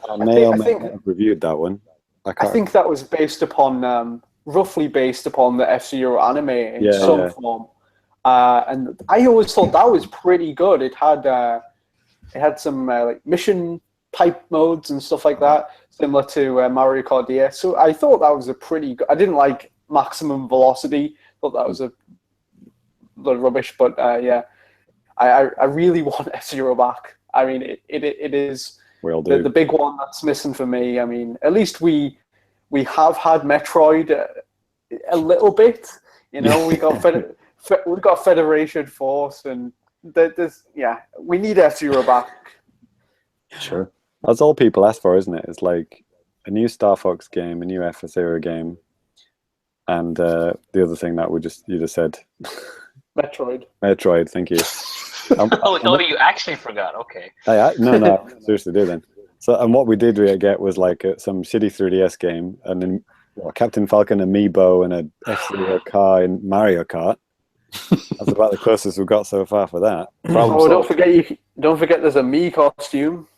I may have reviewed that one. I think that was based upon roughly based upon the F-Zero anime in some form. And I always thought that was pretty good. It had some like mission type modes and stuff like that, similar to Mario Kart DS. So I thought that was a pretty good. I didn't like Maximum Velocity. Thought that was a lot of rubbish. But I really want F-Zero back. I mean, it is the big one that's missing for me. I mean, at least we have had Metroid a little bit. We got Federation Force, and we need F-Zero back. Sure. That's all people ask for, isn't it? It's like a new Star Fox game, a new F-Zero game, and the other thing that you just said. Metroid, thank you. You actually forgot. Okay. No, seriously, do then. So, and what we did get was like some shitty 3DS game, and then Captain Falcon amiibo and a F-Zero car in Mario Kart. That's about the closest we've got so far for that. Don't forget there's a Mii costume.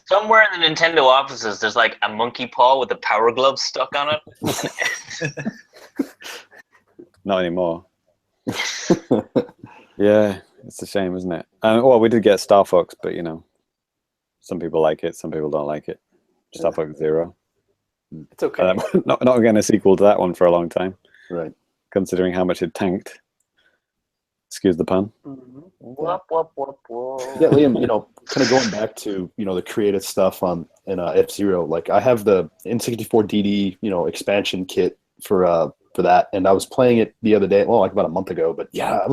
Somewhere in the Nintendo offices, there's like a monkey paw with a power glove stuck on it. Not anymore. Yeah, it's a shame, isn't it? Well, we did get Star Fox, but some people like it, some people don't like it. Star Fox Zero. It's okay. Not getting a sequel to that one for a long time. Right. Considering how much it tanked. Excuse the pun. Whoop, whoop, whoop, whoop. Yeah, Liam, kind of going back to, the creative stuff in F-Zero, like I have the N64 DD, expansion kit for that, and I was playing it the other day, well, like about a month ago, but yeah,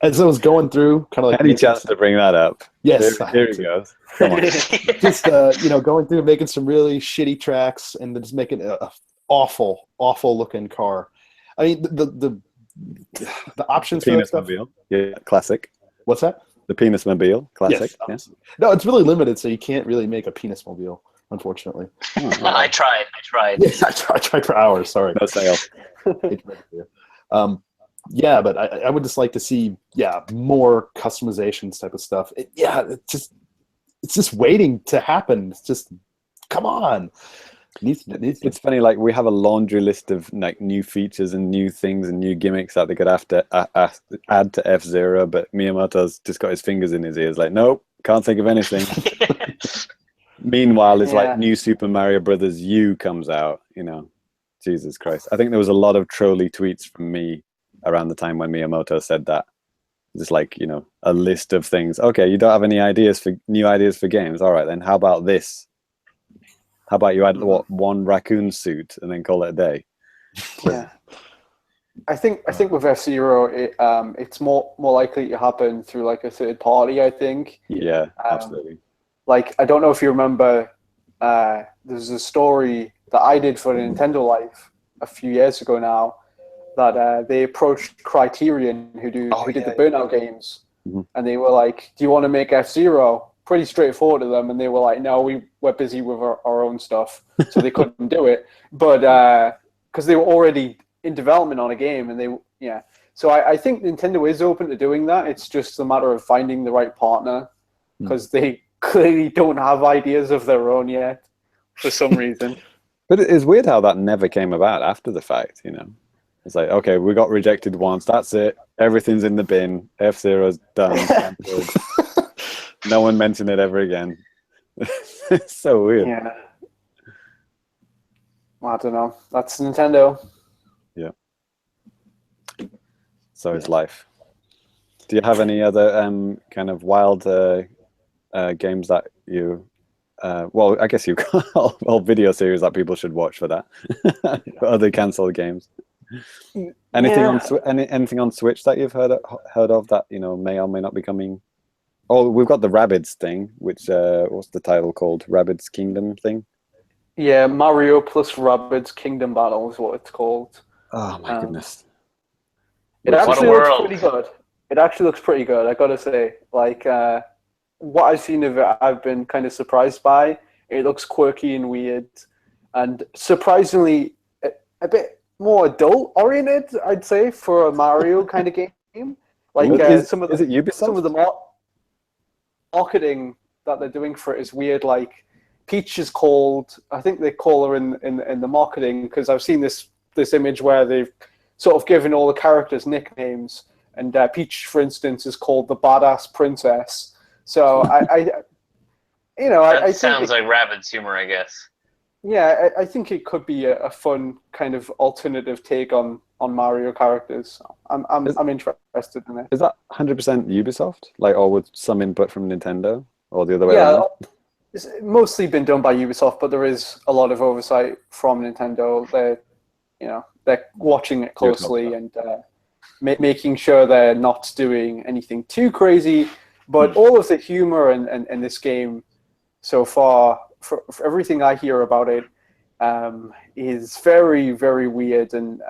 as I was going through, kind of like Any chance to bring that up? Yes, Here he goes. Come on. just going through making some really shitty tracks and then just making a awful looking car. I mean, the options for that stuff. Penis-mobile. Yeah, classic. What's that? The Penis-mobile, classic. Yes. No, it's really limited, so you can't really make a Penis-mobile, unfortunately. I tried. Yes, I tried for hours. Sorry. No sale. Yeah, but I would just like to see more customizations type of stuff. It's just waiting to happen. It's just come on. It's funny, like we have a laundry list of like new features and new things and new gimmicks that they could have to add to F-Zero, but Miyamoto's just got his fingers in his ears, like, nope, can't think of anything. Meanwhile, it's like new Super Mario Brothers U comes out, Jesus Christ. I think there was a lot of trolly tweets from me around the time when Miyamoto said that. Just like, a list of things. Okay, you don't have any new ideas for games. All right, then how about this? How about you add one raccoon suit and then call it a day? Yeah, I think with F-Zero, it's more likely to happen through like a third party. I think. Yeah, absolutely. Like I don't know if you remember, there's a story that I did for Nintendolife a few years ago now, that they approached Criterion, who did the Burnout games, and they were like, "Do you want to make F-Zero?" Pretty straightforward to them, and they were like, "No, we're busy with our own stuff," so they couldn't do it. But because they were already in development on a game, and so I think Nintendo is open to doing that. It's just a matter of finding the right partner, because they clearly don't have ideas of their own yet, for some reason. But it's weird how that never came about after the fact, It's like, okay, we got rejected once, that's it. Everything's in the bin. F-Zero's done. No one mentioned it ever again. It's so weird. Yeah. Well, I don't know. That's Nintendo. Yeah. So is life. Do you have any other kind of wild games that you... well, I guess you've got a whole video series that people should watch for that. For other cancelled games. Anything on Switch that you've heard of that may or may not be coming? Oh, we've got the Rabbids thing, which what's the title called? Rabbids Kingdom thing. Yeah, Mario plus Rabbids Kingdom Battle is what it's called. Oh my goodness! It actually looks pretty good. It actually looks pretty good. I gotta say, like what I've seen of it, I've been kind of surprised by. It looks quirky and weird, and surprisingly a bit more adult oriented, I'd say, for a Mario kind of game. Like some of the marketing that they're doing for it is weird. Like Peach is called, I think they call her in the marketing, because I've seen this image where they've sort of given all the characters nicknames, and Peach, for instance, is called the Badass Princess. So I sounds like Rabbids humor, I guess. Yeah, I think it could be a fun kind of alternative take on Mario characters. I'm interested in it. Is that 100% Ubisoft, or with some input from Nintendo, or the other way around? It's mostly been done by Ubisoft, but there is a lot of oversight from Nintendo. They're watching it closely and making sure they're not doing anything too crazy. But all of the humor in this game so far, for everything I hear about it, is very, very weird and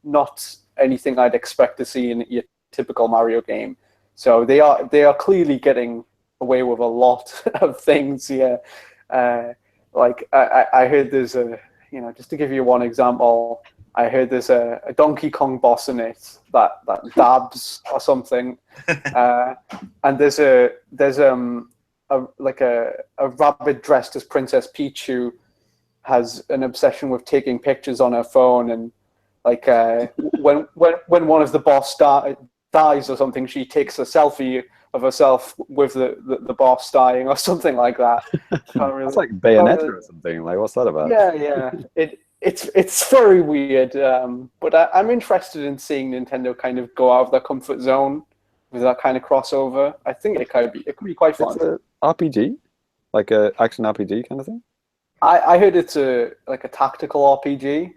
not anything I'd expect to see in your typical Mario game. So they are clearly getting away with a lot of things here. Like I heard there's just to give you one example, I heard there's a Donkey Kong boss in it that dabs or something, and there's a rabbit dressed as Princess Peach who has an obsession with taking pictures on her phone, and like when one of the boss dies or something, she takes a selfie of herself with the boss dying or something like that. It's like Bayonetta or something. Like, what's that about? Yeah. it's very weird. But I'm interested in seeing Nintendo kind of go out of their comfort zone with that kind of crossover. I think it could be quite fun. It's a RPG, like a action RPG kind of thing. I heard it's a tactical RPG,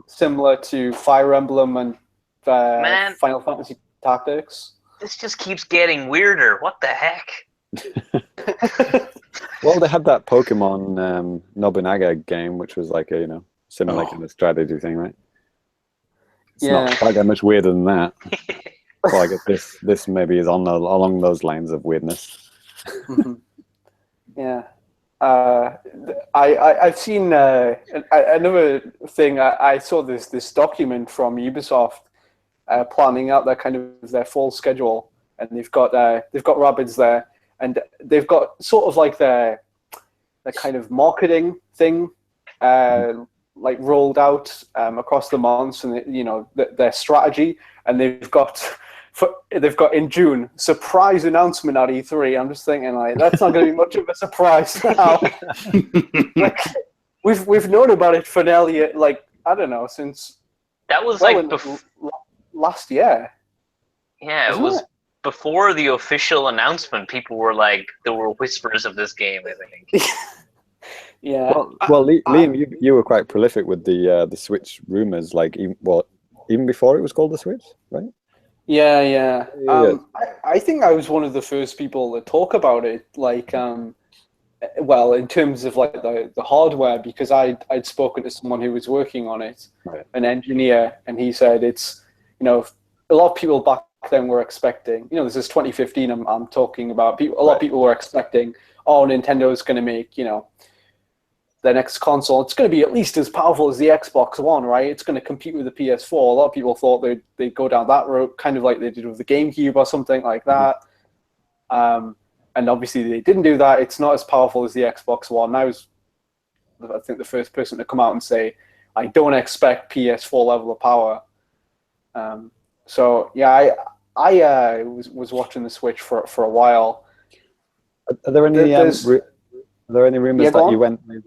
similar to Fire Emblem and Final Fantasy Tactics. This just keeps getting weirder. What the heck? Well, they had that Pokemon Nobunaga game, which was like a similar kind of strategy thing, right? It's not quite that much weirder than that. Well, I guess this maybe is along those lines of weirdness. Yeah. I've seen another thing. I saw this document from Ubisoft planning out their fall schedule, and they've got Rabbids there, and they've got sort of like their kind of marketing thing like rolled out across the months, and their strategy, and they've got in June surprise announcement at E3. I'm just thinking like that's not going to be much of a surprise now. Like, we've known about it for nearly like I don't know since that was last year. Yeah, it was before the official announcement. People were like, there were whispers of this game, I think. Yeah. Well, Liam, you were quite prolific with the Switch rumors, like even before it was called the Switch, right? Yeah. I think I was one of the first people to talk about it, like, well, in terms of like the hardware, because I'd spoken to someone who was working on it, right. An engineer, and he said it's, a lot of people back then were expecting, this is 2015. I'm talking about people. A lot of people were expecting, Nintendo is going to make, the next console, it's going to be at least as powerful as the Xbox One, right? It's going to compete with the PS4. A lot of people thought they'd go down that route, kind of like they did with the GameCube or something like that. And obviously they didn't do that. It's not as powerful as the Xbox One. I was, I think, the first person to come out and say, I don't expect PS4 level of power. So yeah, I was watching the Switch for a while. Are there any rumors that you went with?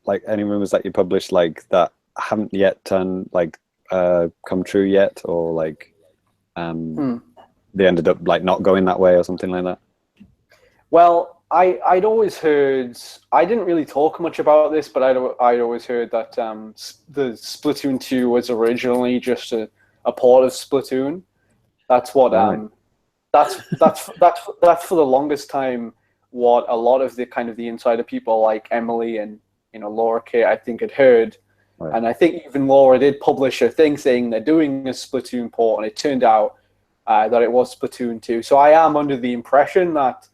Like any rumors that you published like that haven't yet come true yet, or like they ended up like not going that way or something like that? Well, I'd always heard, I didn't really talk much about this, but I'd always heard that the Splatoon 2 was originally just a port of Splatoon. That's what that's for the longest time what a lot of the kind of the insider people like Emily and Laura Kate, I think, had heard. Right. And I think even Laura did publish a thing saying they're doing a Splatoon port, and it turned out that it was Splatoon 2. So I am under the impression that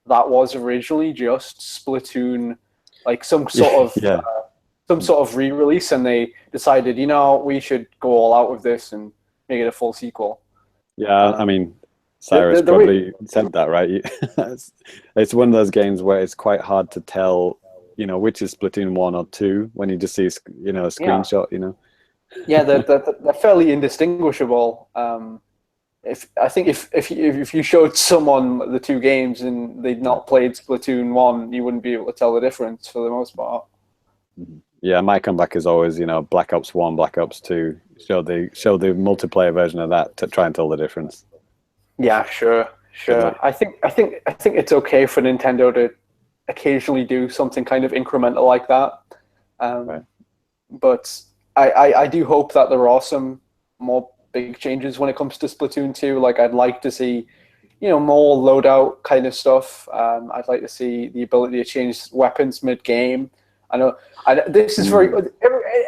was originally just Splatoon, like some sort of re-release, and they decided, we should go all out with this and make it a full sequel. Yeah, I mean, Cyrus probably said that, right? It's one of those games where it's quite hard to tell, which is Splatoon 1 or 2 when you just see, a screenshot, Yeah, they're fairly indistinguishable. If you showed someone the two games and they'd not played Splatoon 1, you wouldn't be able to tell the difference for the most part. Yeah, my comeback is always, Black Ops 1, Black Ops 2. Show the multiplayer version of that to try and tell the difference. Yeah, sure. I think it's okay for Nintendo to occasionally do something kind of incremental like that. But I do hope that there are some more big changes when it comes to Splatoon 2. Like, I'd like to see, more loadout kind of stuff. I'd like to see the ability to change weapons mid-game. I know this is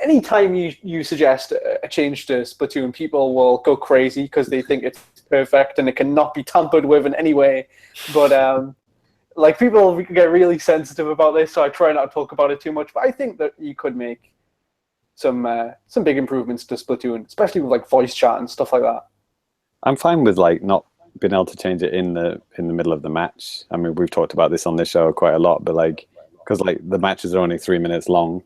anytime you suggest a change to Splatoon, people will go crazy because they think it's perfect and it cannot be tampered with in any way. But people get really sensitive about this, so I try not to talk about it too much. But I think that you could make some big improvements to Splatoon, especially with like voice chat and stuff like that. I'm fine with like not being able to change it in the middle of the match. I mean, we've talked about this on this show quite a lot, but because the matches are only 3 minutes long,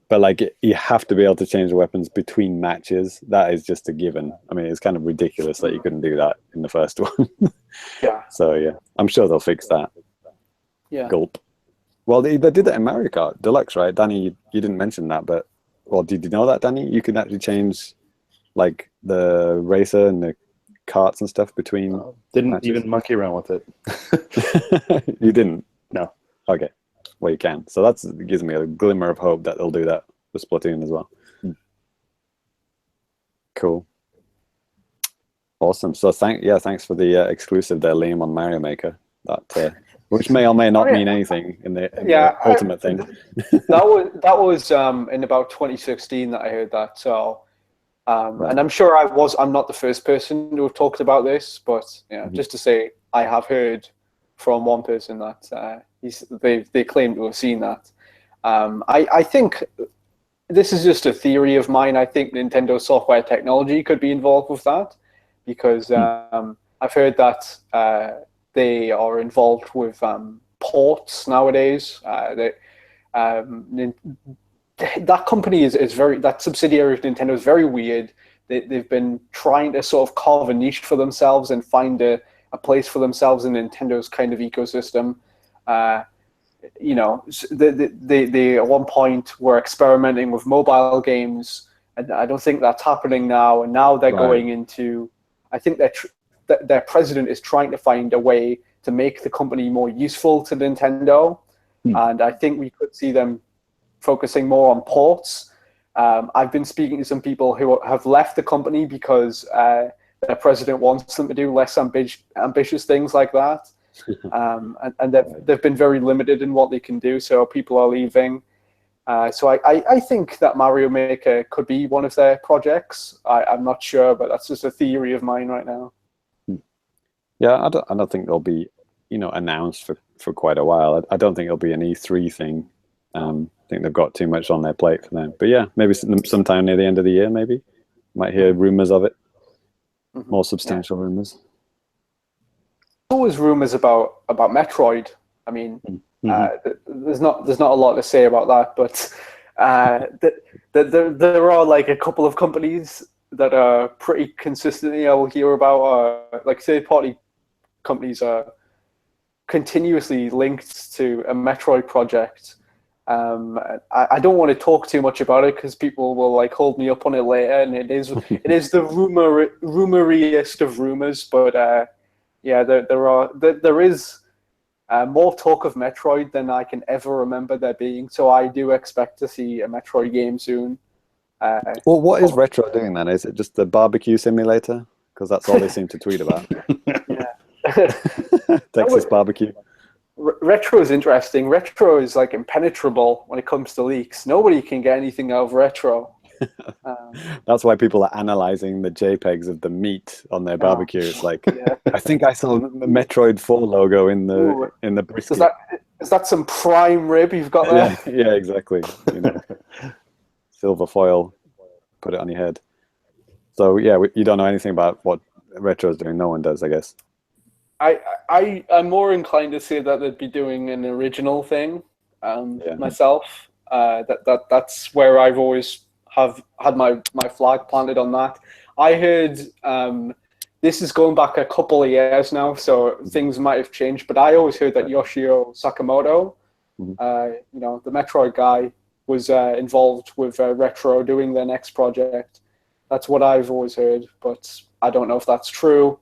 but you have to be able to change the weapons between matches. That is just a given. I mean, it's kind of ridiculous that you couldn't do that in the first one. Yeah. So yeah, I'm sure they'll fix that. Yeah. Gulp. Well, they did that in Mario Kart Deluxe, right? Danny, you didn't mention that, but well, did you know that, Danny? You can actually change like the racer and the carts and stuff between. Didn't matches? even monkey around with it. You didn't? No. Okay. Well, you can. So that gives me a glimmer of hope that they'll do that with Splatoon as well. Cool. Awesome. So thanks for the exclusive there, Liam, on Mario Maker. That which may or may not mean anything in the ultimate thing. that was in about 2016 that I heard that. So, Right. and I'm sure I'm not the first person to have talked about this, but just to say, I have heard from one person that they claim to have seen that. I think this is just a theory of mine. I think Nintendo software technology could be involved with that, because I've heard that they are involved with ports nowadays. That company is very, that subsidiary of Nintendo is very weird. They've been trying to sort of carve a niche for themselves and find a place for themselves in Nintendo's kind of ecosystem. They at one point were experimenting with mobile games, and I don't think that's happening now. And now they're going into, I think their president is trying to find a way to make the company more useful to Nintendo. And I think we could see them focusing more on ports. I've been speaking to some people who have left the company because their president wants them to do less ambitious things like that. And they've been very limited in what they can do, so people are leaving. So I think that Mario Maker could be one of their projects. I'm not sure, but that's just a theory of mine right now. Yeah, I don't think they'll be, announced for quite a while. I don't think it'll be an E3 thing. I think they've got too much on their plate for them. But yeah, maybe sometime near the end of the year, maybe might hear rumors of it, more substantial rumors. Always rumors about Metroid. I mean, there's not a lot to say about that, but there are like a couple of companies that are pretty consistently I will hear about, like third-party companies are continuously linked to a Metroid project. I don't want to talk too much about it because people will like hold me up on it later, and it is the rumoriest of rumors, but there is more talk of Metroid than I can ever remember there being. So I do expect to see a Metroid game soon. Well, what is Retro doing then? Is it just the barbecue simulator? Because that's all they seem to tweet about. Texas barbecue. Retro is interesting. Retro is like impenetrable when it comes to leaks. Nobody can get anything out of Retro. That's why people are analyzing the JPEGs of the meat on their barbecue. It's like, I think I saw the Metroid 4 logo in the brisket. Is that some prime rib you've got there? Yeah, exactly. Silver foil, put it on your head. So yeah, you don't know anything about what Retro is doing. No one does, I guess. I'm more inclined to say that they'd be doing an original thing myself. That's where I've always have had my flag planted on that. I heard this is going back a couple of years now, so things might have changed. But I always heard that Yoshio Sakamoto, the Metroid guy, was involved with Retro doing their next project. That's what I've always heard, but I don't know if that's true.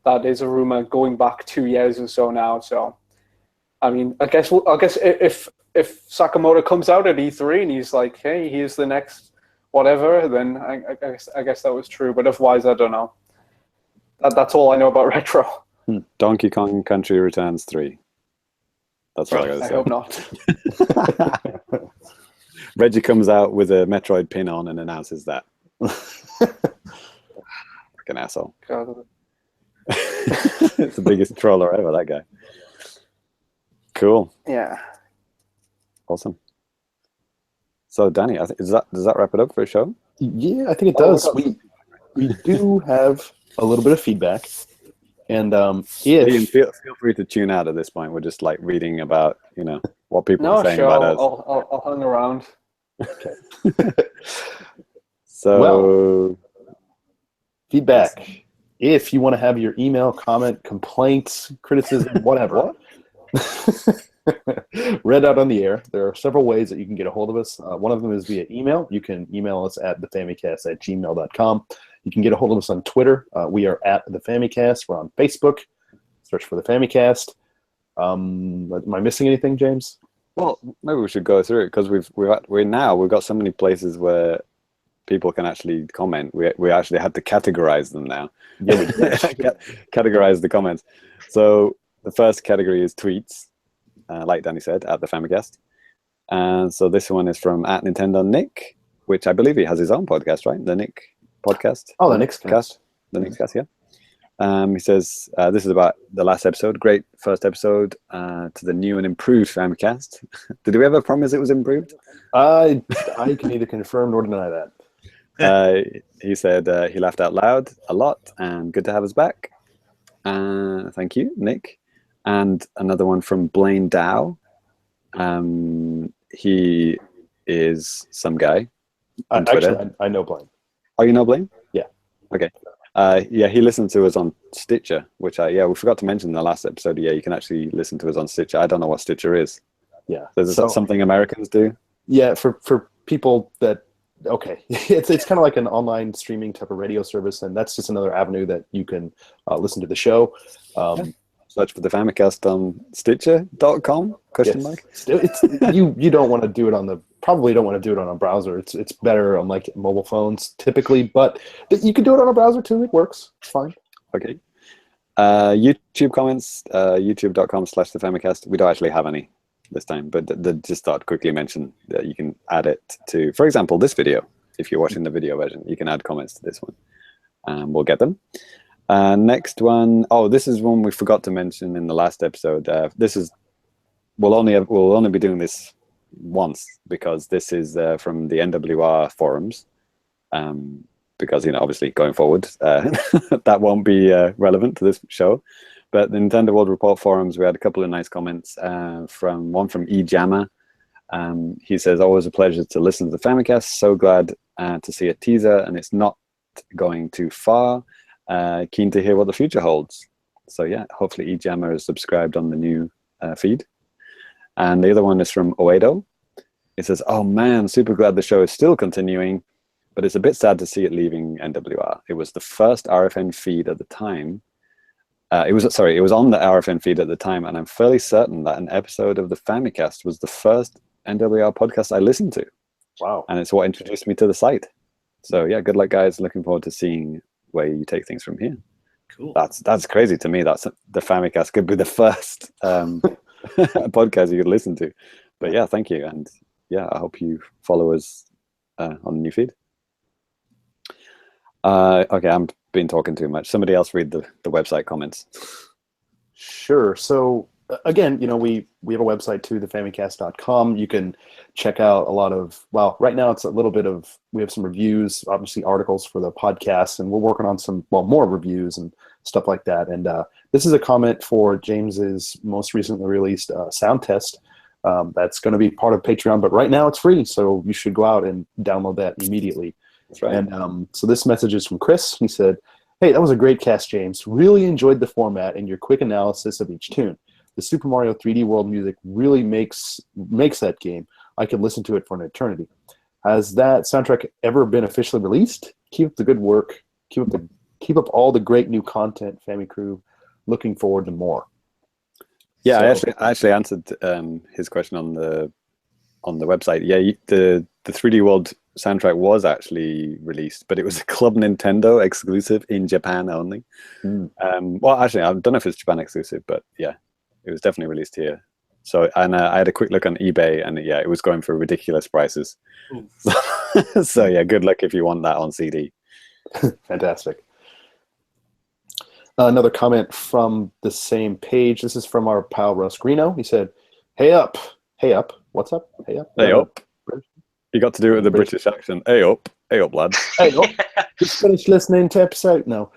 That is a rumor going back 2 years or so now. So, I mean, I guess if Sakamoto comes out at E3 and he's like, "Hey, here's the next whatever," then I guess that was true. But otherwise, I don't know. That's all I know about Retro. Donkey Kong Country Returns 3. That's all I gotta say. I hope not. Reggie comes out with a Metroid pin on and announces that. Like an asshole. God. It's the biggest troller ever, that guy. Cool. Yeah. Awesome. So, Danny, does that wrap it up for a show? Yeah, I think it does. We do have a little bit of feedback, and Ian, feel free to tune out at this point. We're just like reading about what people are saying about us. I'll hang around. Okay. So, feedback. If you want to have your email, comment, complaints, criticism, whatever. read out on the air. There are several ways that you can get a hold of us. One of them is via email. You can email us at thefamicast@gmail.com. You can get a hold of us on Twitter. We are at the Famicast. We're on Facebook. Search for the Famicast. Am I missing anything, James? Well, maybe we should go through it because we've got so many places where people can actually comment. We actually had to categorize them now. Yeah, we did. Categorize the comments. So the first category is tweets, like Danny said, at the Famicast. And so this one is from at Nintendo Nick, which I believe he has his own podcast, right? The Nick podcast. Oh, the Nick's cast. The Nick's cast, yeah. He says, this is about the last episode. Great first episode to the new and improved Famicast. Did we ever promise it was improved? I can neither confirm nor deny that. He said he laughed out loud a lot and good to have us back. Thank you, Nick. And another one from Blaine Dow. He is some guy on Twitter. Actually, I know Blaine. Oh, you know Blaine? Yeah. Okay. Yeah, he listened to us on Stitcher, which we forgot to mention in the last episode. Yeah, you can actually listen to us on Stitcher. I don't know what Stitcher is. Yeah. Is that something Americans do? Yeah, for people that, okay. It's kind of like an online streaming type of radio service, and that's just another avenue that you can listen to the show. Search for the Famicast on Stitcher.com? Question mark. You don't want to do it probably don't want to do it on a browser. It's better on like mobile phones typically, but you can do it on a browser too. It works. It's fine. Okay. YouTube comments, youtube.com/the Famicast. We don't actually have any this time, but just thought quickly mention that you can add it to, for example, this video. If you're watching the video version, you can add comments to this one. We'll get them. Next one. Oh, this is one we forgot to mention in the last episode. We'll only be doing this once because this is from the NWR forums. Because obviously going forward, that won't be relevant to this show. But the Nintendo World Report forums, we had a couple of nice comments from eJammer. He says, always a pleasure to listen to the Famicast. So glad to see a teaser, and it's not going too far. Keen to hear what the future holds. So yeah, hopefully eJammer is subscribed on the new feed. And the other one is from Oedo. It says, oh man, super glad the show is still continuing, but it's a bit sad to see it leaving NWR. It was the first RFN feed at the time. It was on the RFN feed at the time, and I'm fairly certain that an episode of the Famicast was the first NWR podcast I listened to. Wow. And it's what introduced me to the site. So yeah, good luck, guys. Looking forward to seeing where you take things from here. Cool. That's crazy to me. That's the Famicast could be the first podcast you could listen to. But yeah, thank you, and yeah, I hope you follow us on the new feed. Okay, I'm been talking too much. Somebody else read the website comments. Sure. So again, we have a website too, thefamicast.com. You can check out a lot of, right now it's a little bit of, we have some reviews, obviously articles for the podcast, and we're working on some, more reviews and stuff like that. And this is a comment for James's most recently released sound test. That's going to be part of Patreon, but right now it's free. So you should go out and download that immediately. That's right. And so this message is from Chris. He said, hey, that was a great cast, James. Really enjoyed the format and your quick analysis of each tune. The Super Mario 3D World music really makes that game. I could listen to it for an eternity. Has that soundtrack ever been officially released? Keep up the good work. Keep up all the great new content, Famicrew. Looking forward to more. Yeah, so, I actually answered his question on the website. Yeah, the 3D World soundtrack was actually released, but it was a Club Nintendo exclusive in Japan only. Well, actually, I don't know if it's Japan exclusive, but yeah, it was definitely released here. So, and I had a quick look on eBay, and yeah, it was going for ridiculous prices. So yeah, good luck if you want that on CD. Fantastic. Another comment from the same page. This is from our pal Russ Greeno. He said, hey up, what's up, hey up. Hey up. You got to do it with a British accent. Hey up, lad. Hey up. Just finished listening to episode. No.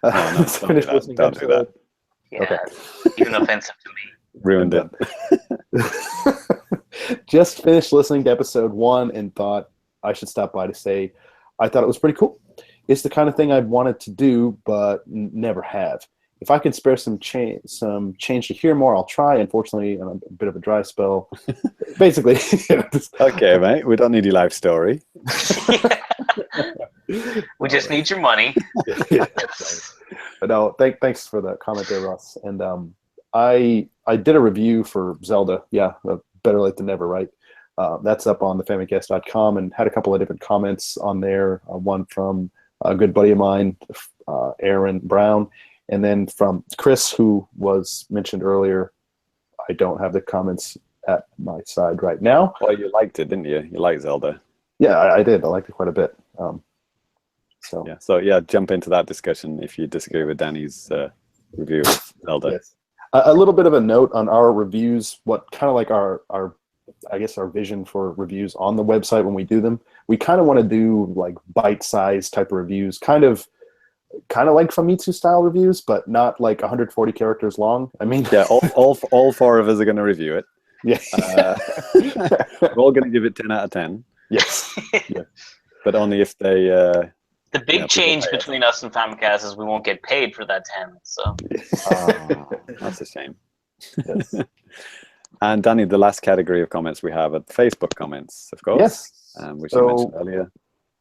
No, don't do that. Yeah, okay. Even offensive to me. Ruined it. Just finished listening to episode 1 and thought I should stop by to say I thought it was pretty cool. It's the kind of thing I've wanted to do but never have. if I can spare some change to hear more, I'll try. Unfortunately, I'm a bit of a dry spell. Basically, Okay, mate. We don't need your life story. We just need your money. Yeah. But no, thanks for the comment there, Russ. And I did a review for Zelda. Yeah, better late than never, right? That's up on the Famicast.com, and had a couple of different comments on there. One from a good buddy of mine, Aaron Brown, and then from Chris, who was mentioned earlier. I don't have the comments at my side right now. Well, you liked it, didn't you? You liked Zelda. Yeah, I did. I liked it quite a bit. So jump into that discussion if you disagree with Danny's review of Zelda. Yes. A little bit of a note on our reviews, what kind of like our I guess our vision for reviews on the website when we do them. We kind of want to do like bite-sized type of reviews, kind of like Famitsu style reviews, but not like 140 characters long. I mean, Yeah, all four of us are going to review it. yeah. We're all going to give it 10 out of 10. Yes. Yeah. But only if they... The big change between us and Famicast is we won't get paid for that 10. So that's a shame. Yes. And Danny, the last category of comments we have are Facebook comments, of course. Yes. Which you mentioned earlier.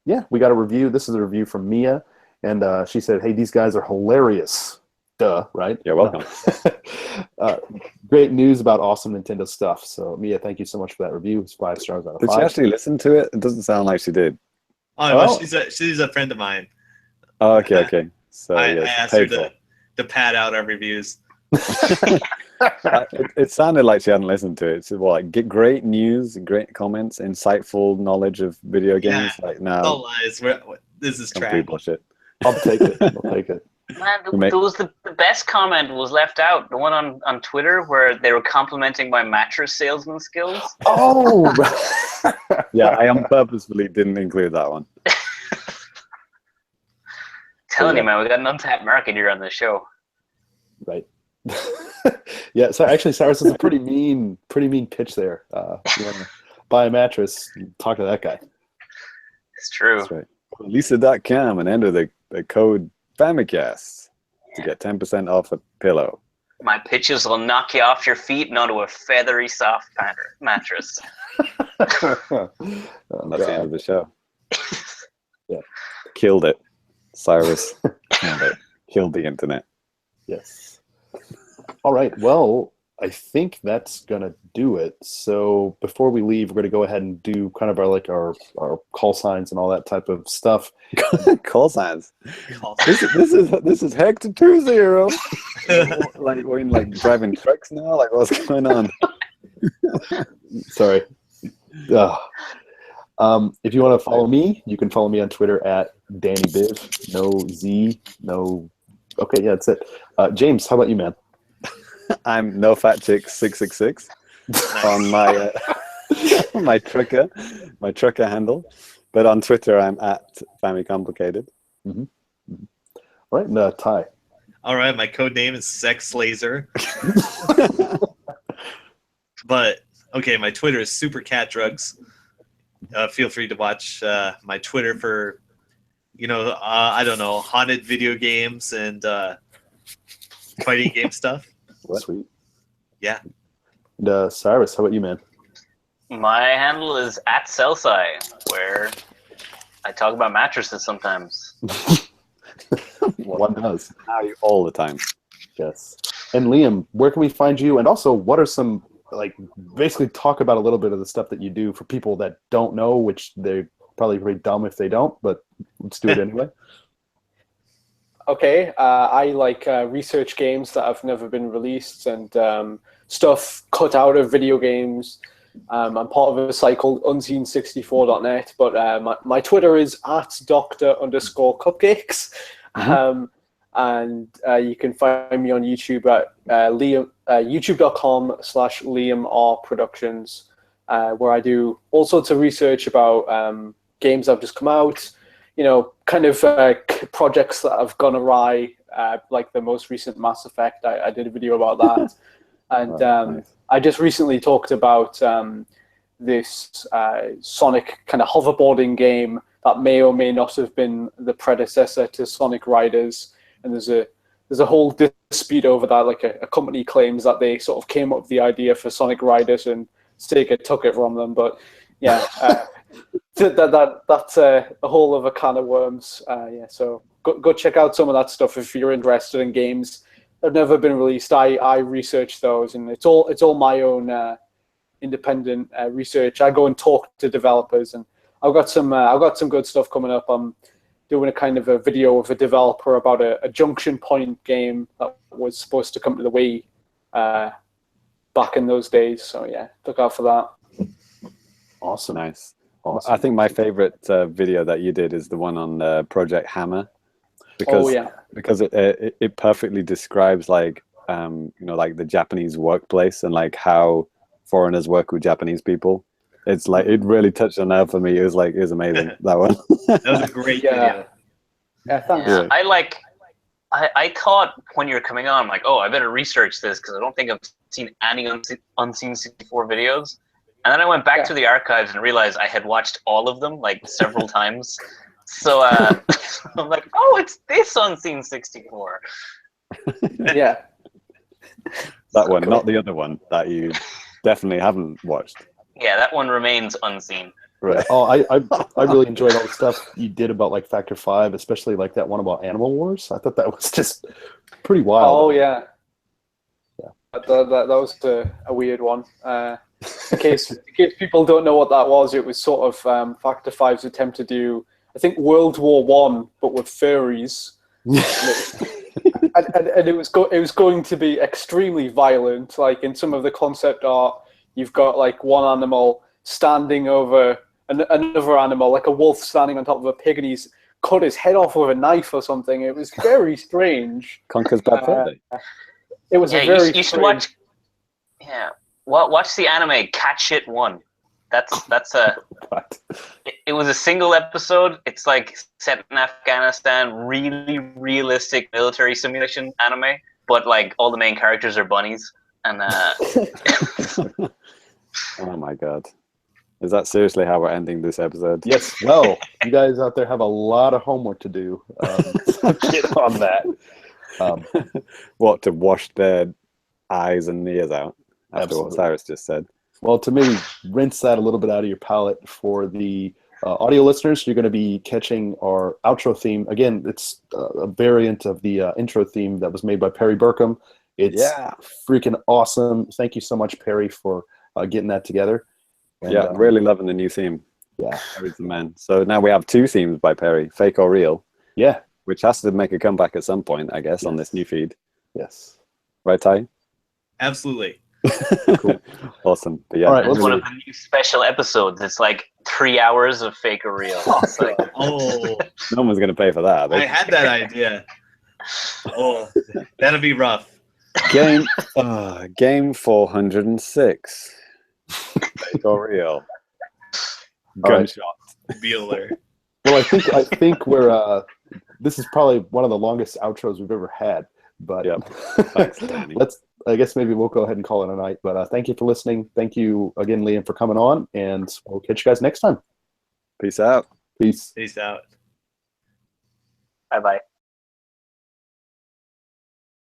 Yeah, we got a review. This is a review from Mia, and she said, "Hey, these guys are hilarious." Duh, right? You're welcome. Great news about awesome Nintendo stuff. So, Mia, thank you so much for that review. It's 5 stars out of 5. Did she actually listen to it? It doesn't sound like she did. Oh, well, she's a friend of mine. Oh, okay. So I asked her to pad out our reviews. It sounded like she hadn't listened to it. It's get great news, great comments, insightful knowledge of video games. Yeah, no, no lies. This is complete trash. bullshit. I'll take it. man, the best comment was left out. The one on Twitter where they were complimenting my mattress salesman skills. Oh, yeah, I purposefully didn't include that one. Telling you, man, we got an untapped market here on this show. Right. Yeah. So actually, Cyrus is a pretty mean pitch there. You want to buy a mattress? Talk to that guy. It's true. That's right. Lisa.com and enter the code Famicast to get 10% off a pillow. My pitches will knock you off your feet and onto a feathery, soft mattress. That's the end of the show. Yeah. Killed it. Cyrus killed the internet. Yes. All right. Well, I think that's gonna do it. So before we leave, we're gonna go ahead and do kind of our call signs and all that type of stuff. Call signs. This is Hector 20. Like we're in driving trucks now. Like what's going on? Sorry. If you want to follow me, you can follow me on Twitter at DannyBiv. No Z. No. Okay. Yeah, that's it. James, how about you, man? I'm NoFatChick666 on my trucker handle, but on Twitter I'm at FamiComplicated. Mm-hmm. Mm-hmm. All right, and Ty. All right, my code name is Sex Laser. But okay, my Twitter is Super Cat Drugs. Feel free to watch my Twitter for, I don't know, haunted video games and fighting game stuff. Sweet. Yeah. And Cyrus, how about you, man? My handle is at Celsci, where I talk about mattresses sometimes. One does. All the time. Yes. And Liam, where can we find you? And also, what are some, basically talk about a little bit of the stuff that you do for people that don't know, which they're probably pretty dumb if they don't, but let's do it anyway. Okay, I research games that have never been released and stuff cut out of video games. I'm part of a site called unseen64.net, but my Twitter is at Dr_Cupcakes. Mm-hmm. And you can find me on YouTube at youtube.com/Liam Productions, where I do all sorts of research about games that have just come out, kind of projects that have gone awry, like the most recent Mass Effect. I did a video about that. And nice. I just recently talked about this Sonic kind of hoverboarding game that may or may not have been the predecessor to Sonic Riders. And there's there's a whole dispute over that. Like a company claims that they sort of came up with the idea for Sonic Riders and Sega took it from them. But yeah, that's a whole other can of worms. Yeah, so go check out some of that stuff if you're interested in games that have never been released. I research those, and it's all my own independent research. I go and talk to developers, and I've got some good stuff coming up. I'm doing a kind of a video of a developer about a junction point game that was supposed to come to the Wii back in those days. So yeah, look out for that. Awesome. Nice. Awesome. I think my favorite video that you did is the one on Project Hammer, because it perfectly describes like like the Japanese workplace and like how foreigners work with Japanese people. It's like it really touched on that for me. It was amazing, that one. That was a great video. Yeah, thanks. Yeah, I thought when you were coming on, I'm like, oh, I better research this because I don't think I've seen any Unseen 64 videos. And then I went back to the archives and realized I had watched all of them like several times. So I'm like, oh, it's this Unseen 64. Yeah. That one, not the other one that you definitely haven't watched. Yeah, that one remains unseen. Right. Oh, I really enjoyed all the stuff you did about like Factor 5, especially like that one about Animal Wars. I thought that was just pretty wild. Oh yeah. That was a weird one. In case people don't know what that was, it was sort of Factor 5's attempt to do, I think, World War One, but with furries. and it was going to be extremely violent. Like in some of the concept art, you've got like one animal standing over another animal, like a wolf standing on top of a pig, and he's cut his head off with a knife or something. It was very strange. Conker's Bad Fur Day. It was a very you should watch. Yeah, watch the anime Cat Shit 1. That's a. It was a single episode. It's like set in Afghanistan, really realistic military simulation anime, but like all the main characters are bunnies. And oh my god. Is that seriously how we're ending this episode? Yes. Well, you guys out there have a lot of homework to do. So get on that. What, to wash their eyes and ears out? After Absolutely. What Cyrus just said. Well, to maybe rinse that a little bit out of your palate. For the audio listeners, you're going to be catching our outro theme. Again, it's a variant of the intro theme that was made by Perry Burkham. It's freaking awesome. Thank you so much, Perry, for getting that together. And, I'm really loving the new theme. Yeah. Perry's the man. So now we have two themes by Perry, Fake or Real. Yeah. Which has to make a comeback at some point, I guess, on this new feed. Yes. Right, Ty? Absolutely. Cool. Awesome. But yeah, all right, it's one of the new special episodes. It's like 3 hours of Fake or Real. It's like, Oh, no one's going to pay for that. I had that idea. Oh, that'd be rough. Game 406. Fake or Real. Gunshot. Bueller. Well, I think we're this is probably one of the longest outros we've ever had. But Thanks, Danny. I guess maybe we'll go ahead and call it a night. But thank you for listening. Thank you again, Liam, for coming on, and we'll catch you guys next time. Peace out. Peace. Peace out. bye-bye.